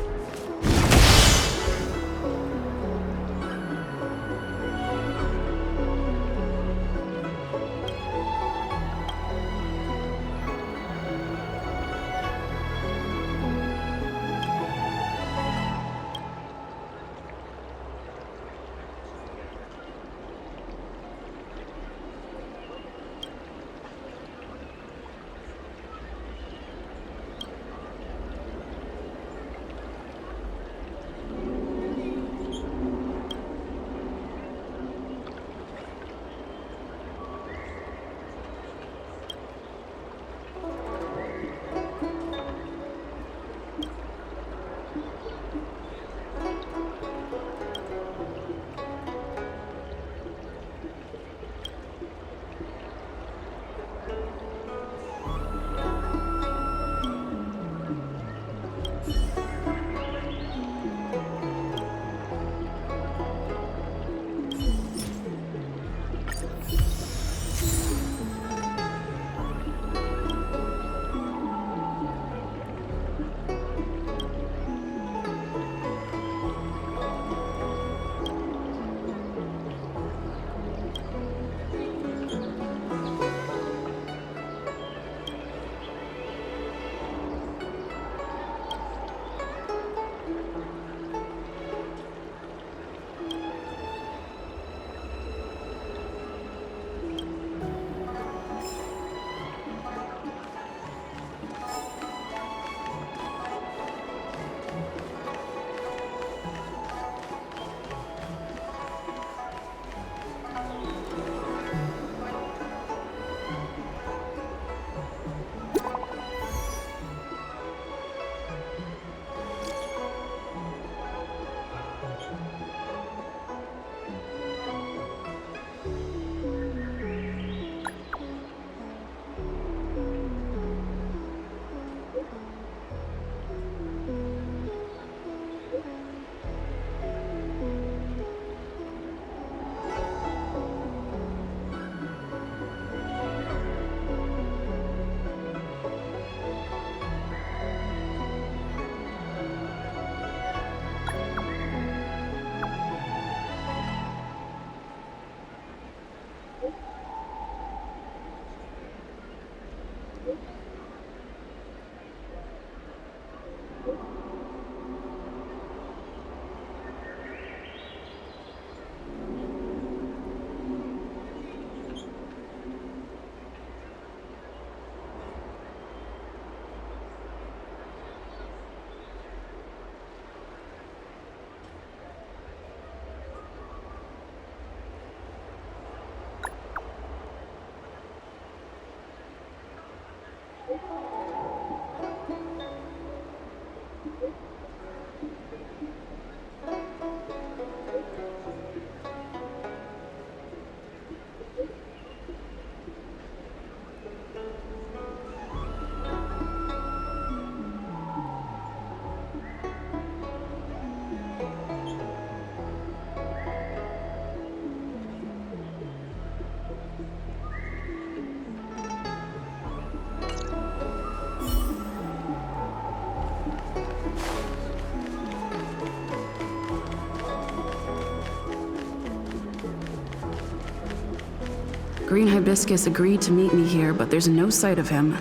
Green Hibiscus agreed to meet me here, but there's no sight of him.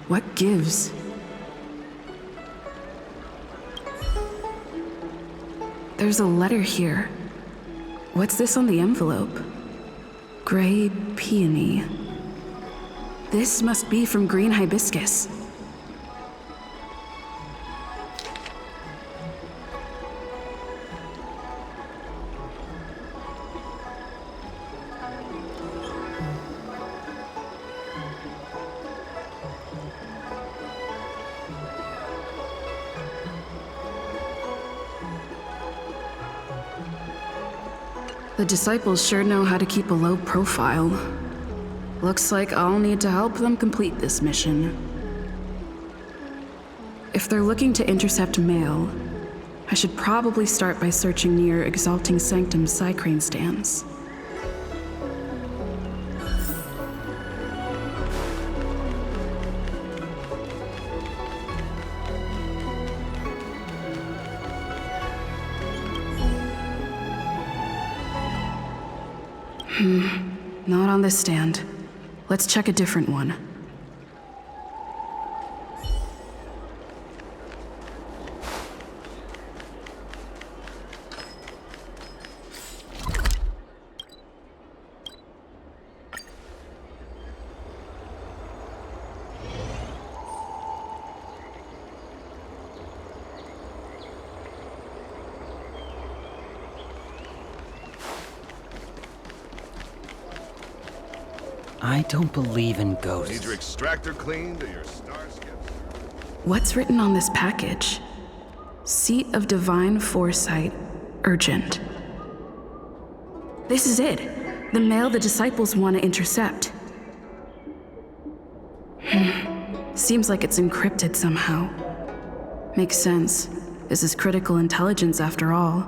What gives? There's a letter here. What's this on the envelope? Gray peony. This must be from Green Hibiscus. The disciples sure know how to keep a low profile. Looks like I'll need to help them complete this mission. If they're looking to intercept mail, I should probably start by searching near Exalting Sanctum's Psycrane stands. Not on this stand. Let's check a different one. I don't believe in Need ghosts. your extractor cleaned or your star skips? What's written on this package? Seat of Divine Foresight, urgent. This is it. The mail the disciples want to intercept. Seems like it's encrypted somehow. Makes sense. This is critical intelligence after all.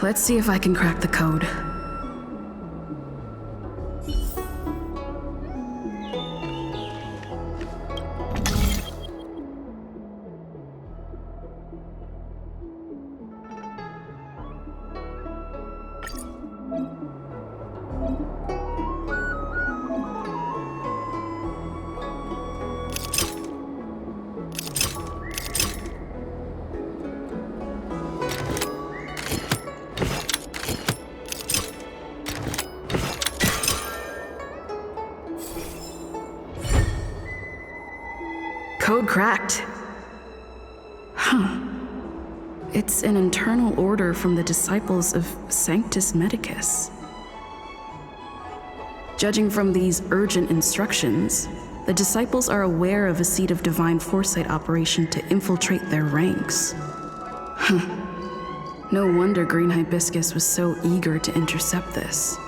Let's see if I can crack the code. Code cracked. Huh. It's an internal order from the disciples of Sanctus Medicus. Judging from these urgent instructions, the disciples are aware of a Seat of Divine Foresight operation to infiltrate their ranks. Huh. No wonder Green Hibiscus was so eager to intercept this.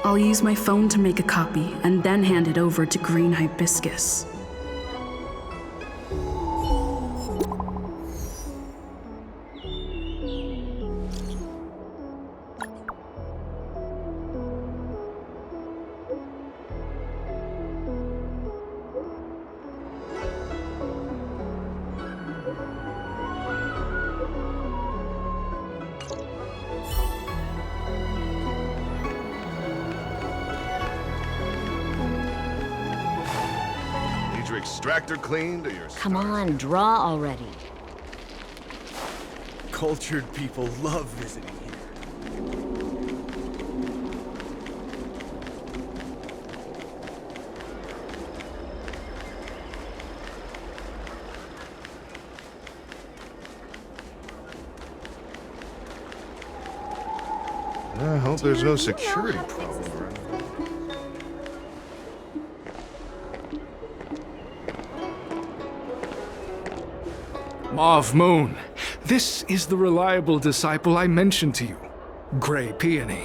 I'll use my phone to make a copy and then hand it over to Green Hibiscus. Your extractor cleaned or your Come on, draw already. Cultured people love visiting here. I hope there's no security problem around. Mauve Moon, this is the reliable disciple I mentioned to you, Gray Peony.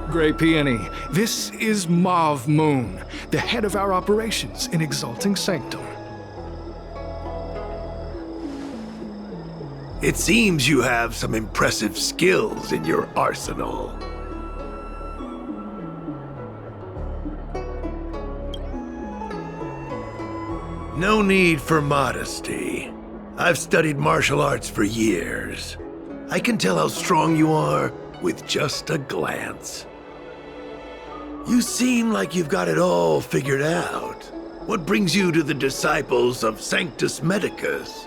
Gray Peony, this is Mauve Moon, the head of our operations in Exalting Sanctum. It seems you have some impressive skills in your arsenal. No need for modesty. I've studied martial arts for years. I can tell how strong you are with just a glance. You seem like you've got it all figured out. What brings you to the disciples of Sanctus Medicus?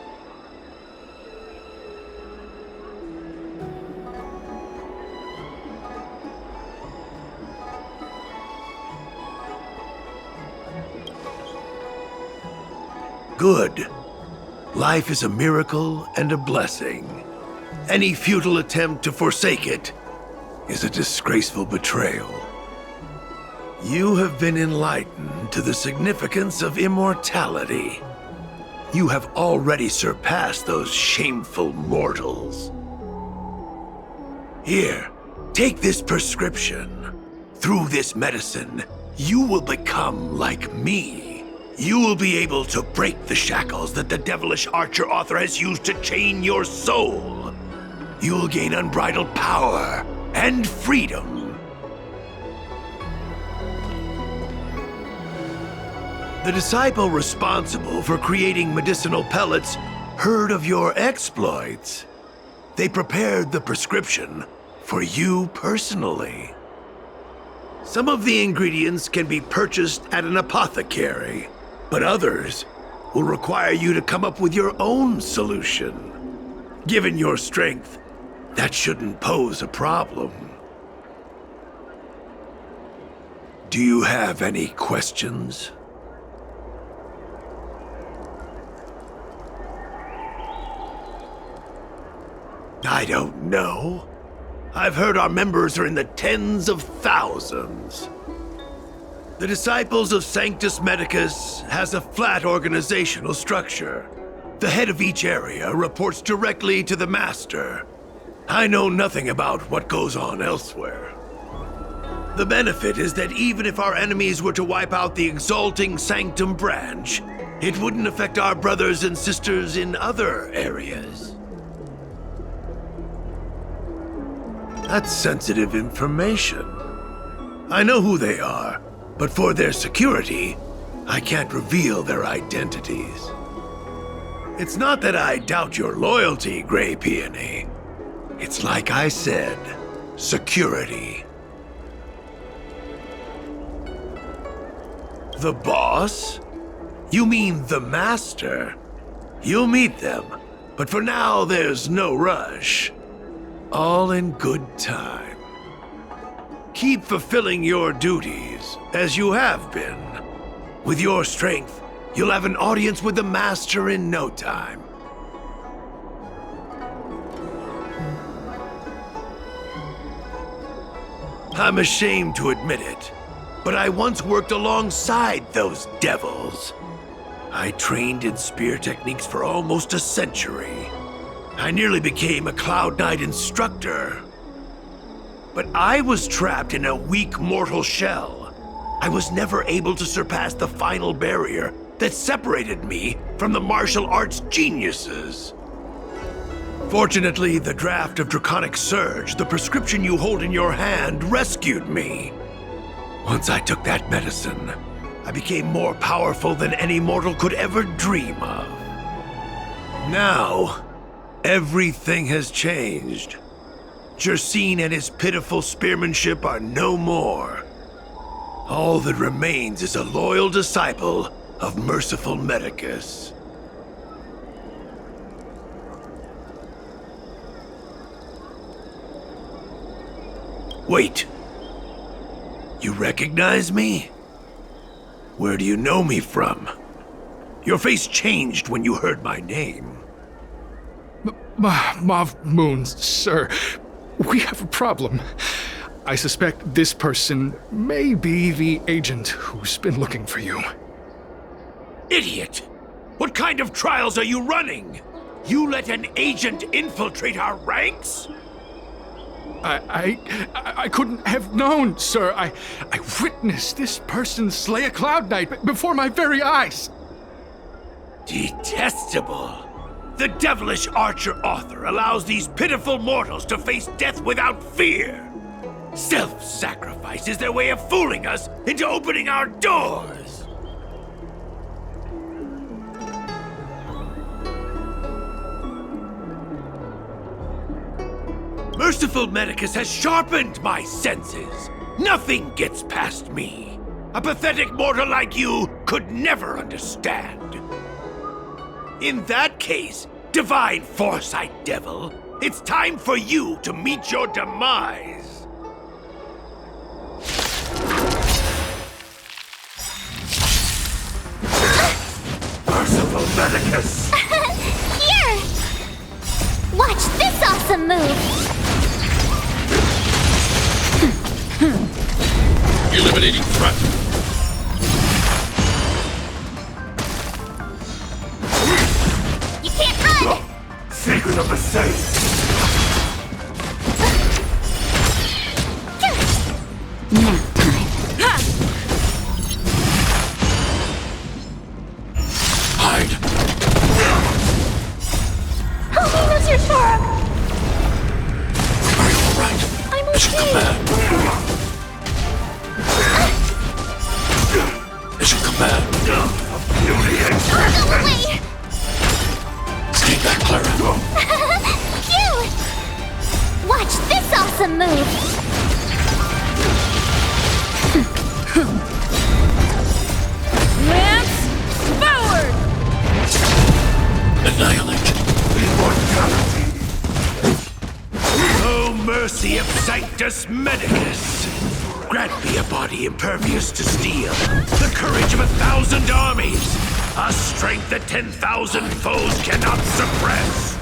Good. Life is a miracle and a blessing. Any futile attempt to forsake it is a disgraceful betrayal. You have been enlightened to the significance of immortality. You have already surpassed those shameful mortals. Here, take this prescription. Through this medicine, you will become like me. You will be able to break the shackles that the devilish archer author has used to chain your soul. You will gain unbridled power and freedom. The disciple responsible for creating medicinal pellets heard of your exploits. They prepared the prescription for you personally. Some of the ingredients can be purchased at an apothecary, but others will require you to come up with your own solution. Given your strength, that shouldn't pose a problem. Do you have any questions? I don't know. I've heard our members are in the tens of thousands. The Disciples of Sanctus Medicus has a flat organizational structure. The head of each area reports directly to the Master. I know nothing about what goes on elsewhere. The benefit is that even if our enemies were to wipe out the Exalting Sanctum branch, it wouldn't affect our brothers and sisters in other areas. That's sensitive information. I know who they are, but for their security, I can't reveal their identities. It's not that I doubt your loyalty, Grey Peony. It's like I said, security. The boss? You mean the Master? You'll meet them, but for now there's no rush. All in good time. Keep fulfilling your duties, as you have been. With your strength, you'll have an audience with the Master in no time. I'm ashamed to admit it, but I once worked alongside those devils. I trained in spear techniques for almost a century. I nearly became a Cloud Knight instructor. But I was trapped in a weak mortal shell. I was never able to surpass the final barrier that separated me from the martial arts geniuses. Fortunately, the draft of Draconic Surge, the prescription you hold in your hand, rescued me. Once I took that medicine, I became more powerful than any mortal could ever dream of. Now, everything has changed. Jersine and his pitiful spearmanship are no more. All that remains is a loyal disciple of merciful Medicus. Wait. You recognize me? Where do you know me from? Your face changed when you heard my name. Mav Moons, sir. We have a problem. I suspect this person may be the agent who's been looking for you. Idiot! What kind of trials are you running? You let an agent infiltrate our ranks? I couldn't have known, sir. I witnessed this person slay a Cloud Knight before my very eyes. Detestable. The devilish archer author allows these pitiful mortals to face death without fear. Self-sacrifice is their way of fooling us into opening our doors. Merciful Medicus has sharpened my senses. Nothing gets past me. A pathetic mortal like you could never understand. In that case, Divine Foresight Devil, it's time for you to meet your demise. Merciful Medicus! Here! Watch this awesome move! Eliminating threat. You can't run! Secret of the Saints! Nap time. Hide. Help me, Mr. Torok! Are you alright? I'm Mission okay. command. Mission command. Go away! Stay back, Clara. Phew! Watch this awesome move! Lance, forward! Annihilate. Immortality. Oh, mercy of Sanctus Medicus! Grant me a body impervious to steel, the courage of 1,000 armies, a strength that 10,000 foes cannot suppress.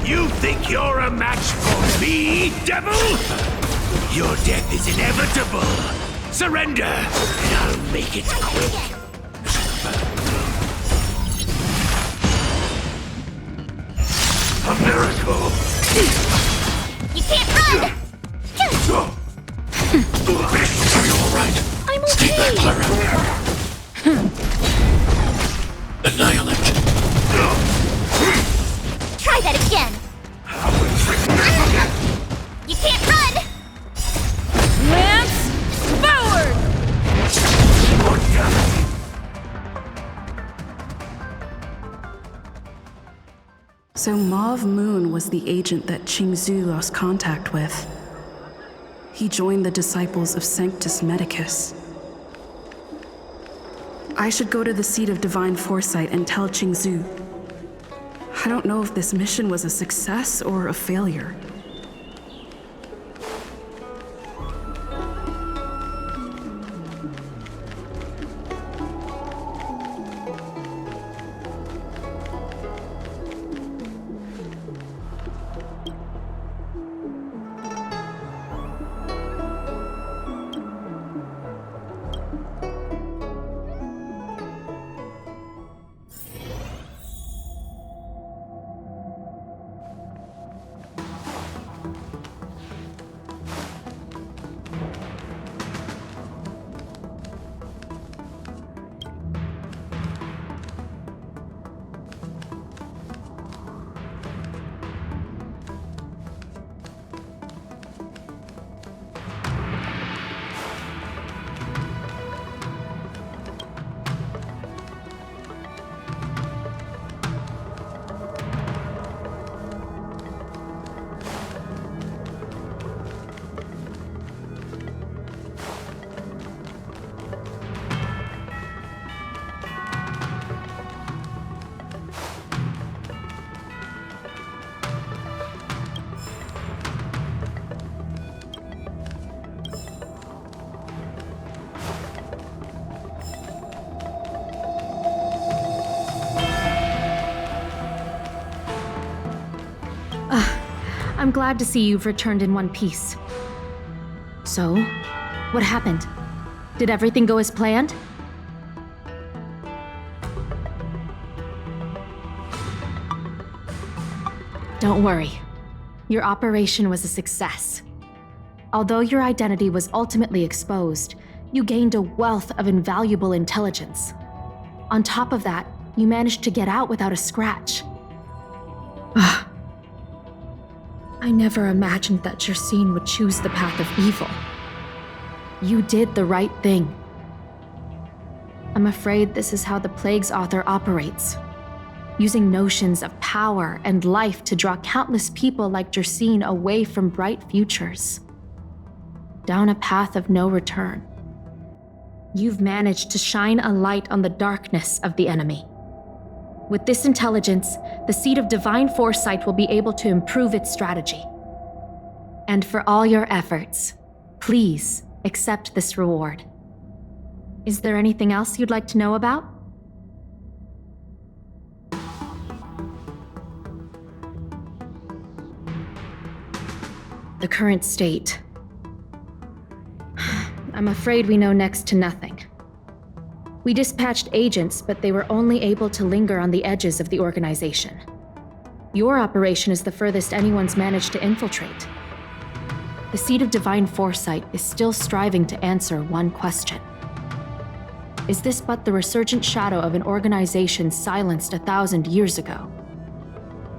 You think you're a match for me, devil? Your death is inevitable. Surrender, and I'll make it quick. A miracle. You can't run! Are you alright? I'm Stay back, okay! Clara. Annihilate. Try that again! You can't run! Lance, forward! So Mauve Moon was the agent that Qingzhou lost contact with. He joined the disciples of Sanctus Medicus. I should go to the seat of Divine Foresight and tell Qingzhou. I don't know if this mission was a success or a failure. I'm glad to see you've returned in one piece. So, what happened? Did everything go as planned? Don't worry. Your operation was a success. Although your identity was ultimately exposed, you gained a wealth of invaluable intelligence. On top of that, you managed to get out without a scratch. I never imagined that Jersine would choose the path of evil. You did the right thing. I'm afraid this is how the Plague's author operates. using notions of power and life to draw countless people like Jersine away from bright futures, down a path of no return. You've managed to shine a light on the darkness of the enemy. With this intelligence, the Seed of Divine Foresight will be able to improve its strategy. And for all your efforts, please accept this reward. Is there anything else you'd like to know about? The current state. I'm afraid we know next to nothing. We dispatched agents, but they were only able to linger on the edges of the organization. Your operation is the furthest anyone's managed to infiltrate. The Seed of Divine Foresight is still striving to answer one question. Is this but the resurgent shadow of an organization silenced 1,000 years ago?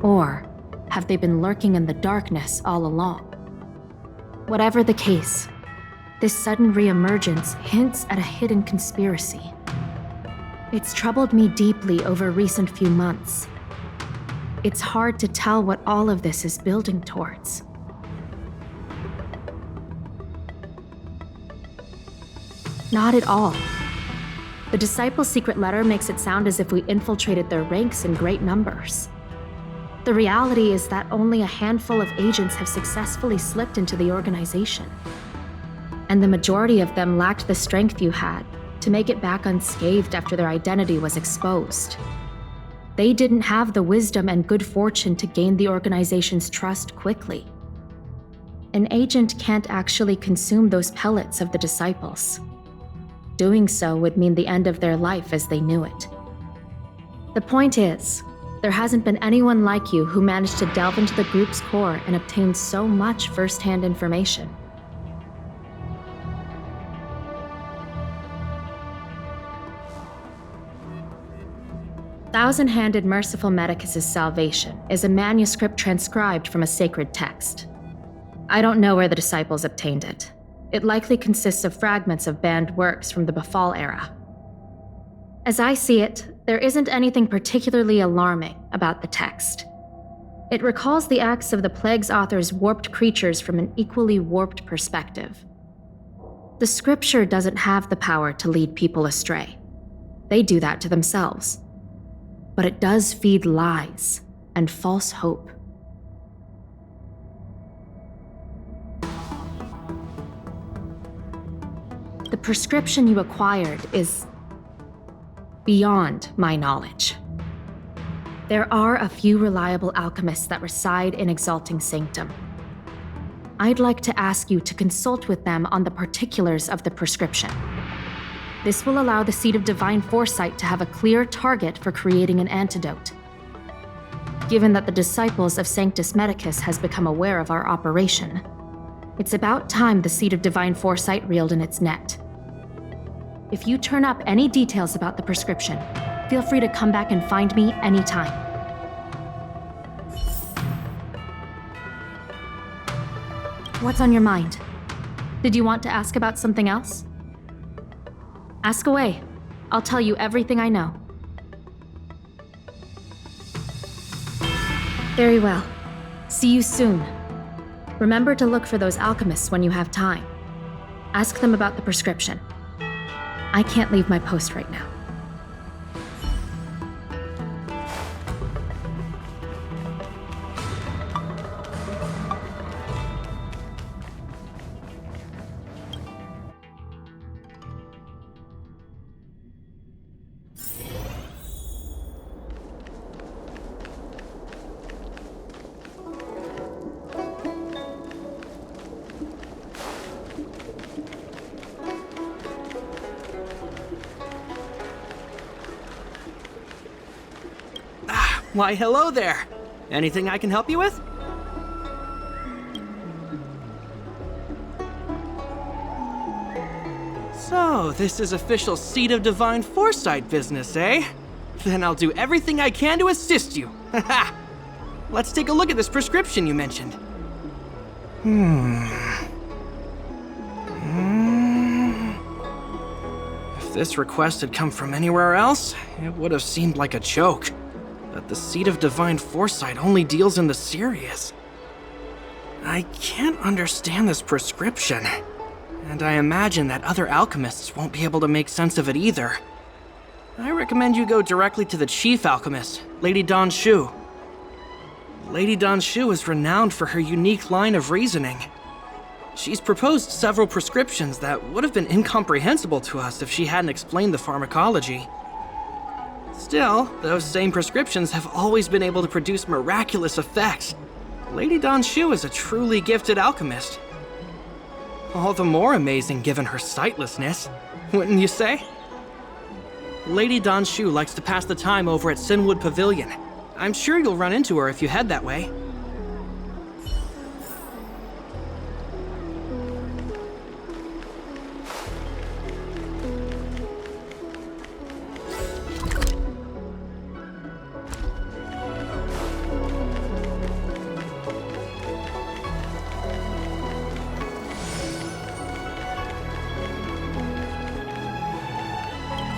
Or have they been lurking in the darkness all along? Whatever the case, this sudden reemergence hints at a hidden conspiracy. It's troubled me deeply over recent few months. It's hard to tell what all of this is building towards. Not at all. The Disciples' secret letter makes it sound as if we infiltrated their ranks in great numbers. The reality is that only a handful of agents have successfully slipped into the organization. And the majority of them lacked the strength you had to make it back unscathed after their identity was exposed. They didn't have the wisdom and good fortune to gain the organization's trust quickly. An agent can't actually consume those pellets of the Disciples. Doing so would mean the end of their life as they knew it. The point is, there hasn't been anyone like you who managed to delve into the group's core and obtain so much first-hand information. Thousand-Handed Merciful Medicus's Salvation is a manuscript transcribed from a sacred text. I don't know where the Disciples obtained it. It likely consists of fragments of banned works from the Befall era. As I see it, there isn't anything particularly alarming about the text. It recalls the acts of the Plague's author's warped creatures from an equally warped perspective. The scripture doesn't have the power to lead people astray. They do that to themselves. But it does feed lies and false hope. The prescription you acquired is beyond my knowledge. There are a few reliable alchemists that reside in Exalting Sanctum. I'd like to ask you to consult with them on the particulars of the prescription. This will allow the Seed of Divine Foresight to have a clear target for creating an antidote. Given that the Disciples of Sanctus Medicus has become aware of our operation, it's about time the Seed of Divine Foresight reeled in its net. If you turn up any details about the prescription, feel free to come back and find me anytime. What's on your mind? Did you want to ask about something else? Ask away. I'll tell you everything I know. Very well. See you soon. Remember to look for those alchemists when you have time. Ask them about the prescription. I can't leave my post right now. Why, hello there. Anything I can help you with? So, this is official Seed of Divine Foresight business, eh? Then I'll do everything I can to assist you. Haha. Let's take a look at this prescription you mentioned. If this request had come from anywhere else, it would have seemed like a joke. but the seed of divine foresight only deals in the serious. I can't understand this prescription, and I imagine that other alchemists won't be able to make sense of it either. I recommend you go directly to the chief alchemist, Lady Dan Shu. Lady Dan Shu is renowned for her unique line of reasoning. She's proposed several prescriptions that would have been incomprehensible to us if she hadn't explained the pharmacology. Still, those same prescriptions have always been able to produce miraculous effects. Lady Dan Shu is a truly gifted alchemist. All the more amazing given her sightlessness, wouldn't you say? Lady Dan Shu likes to pass the time over at Sinwood Pavilion. I'm sure you'll run into her if you head that way.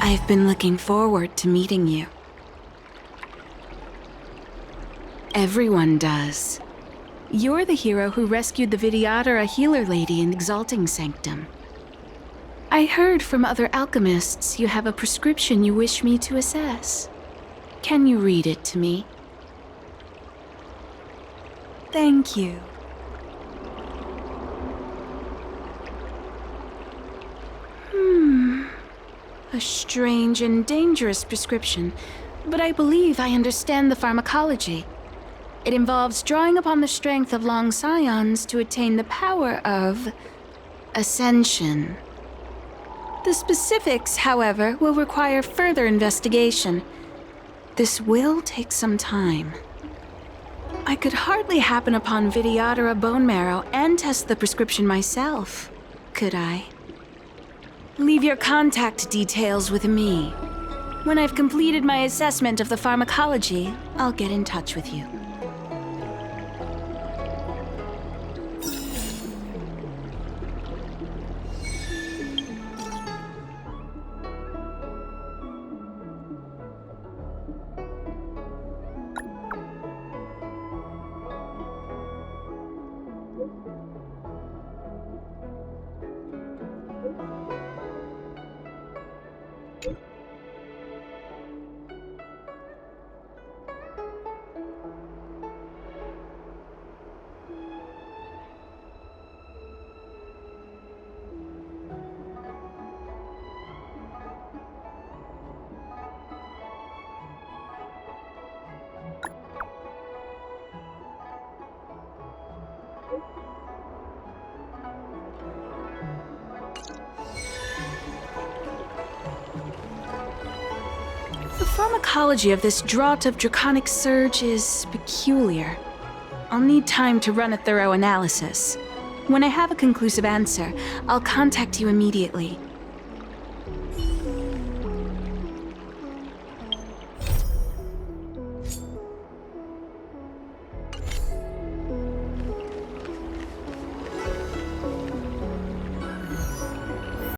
I've been looking forward to meeting you. Everyone does. You're the hero who rescued the Vidyadhara healer lady in Exalting Sanctum. I heard from other alchemists you have a prescription you wish me to assess. Can you read it to me? Thank you. A strange and dangerous prescription, but I believe I understand the pharmacology. It involves drawing upon the strength of long scions to attain the power of ascension. The specifics, however, will require further investigation. This will take some time. I could hardly happen upon Vidyadhara bone marrow and test the prescription myself, could I? Leave your contact details with me. When I've completed my assessment of the pharmacology, I'll get in touch with you. The pharmacology of this draught of draconic surge is peculiar. I'll need time to run a thorough analysis. When I have a conclusive answer, I'll contact you immediately.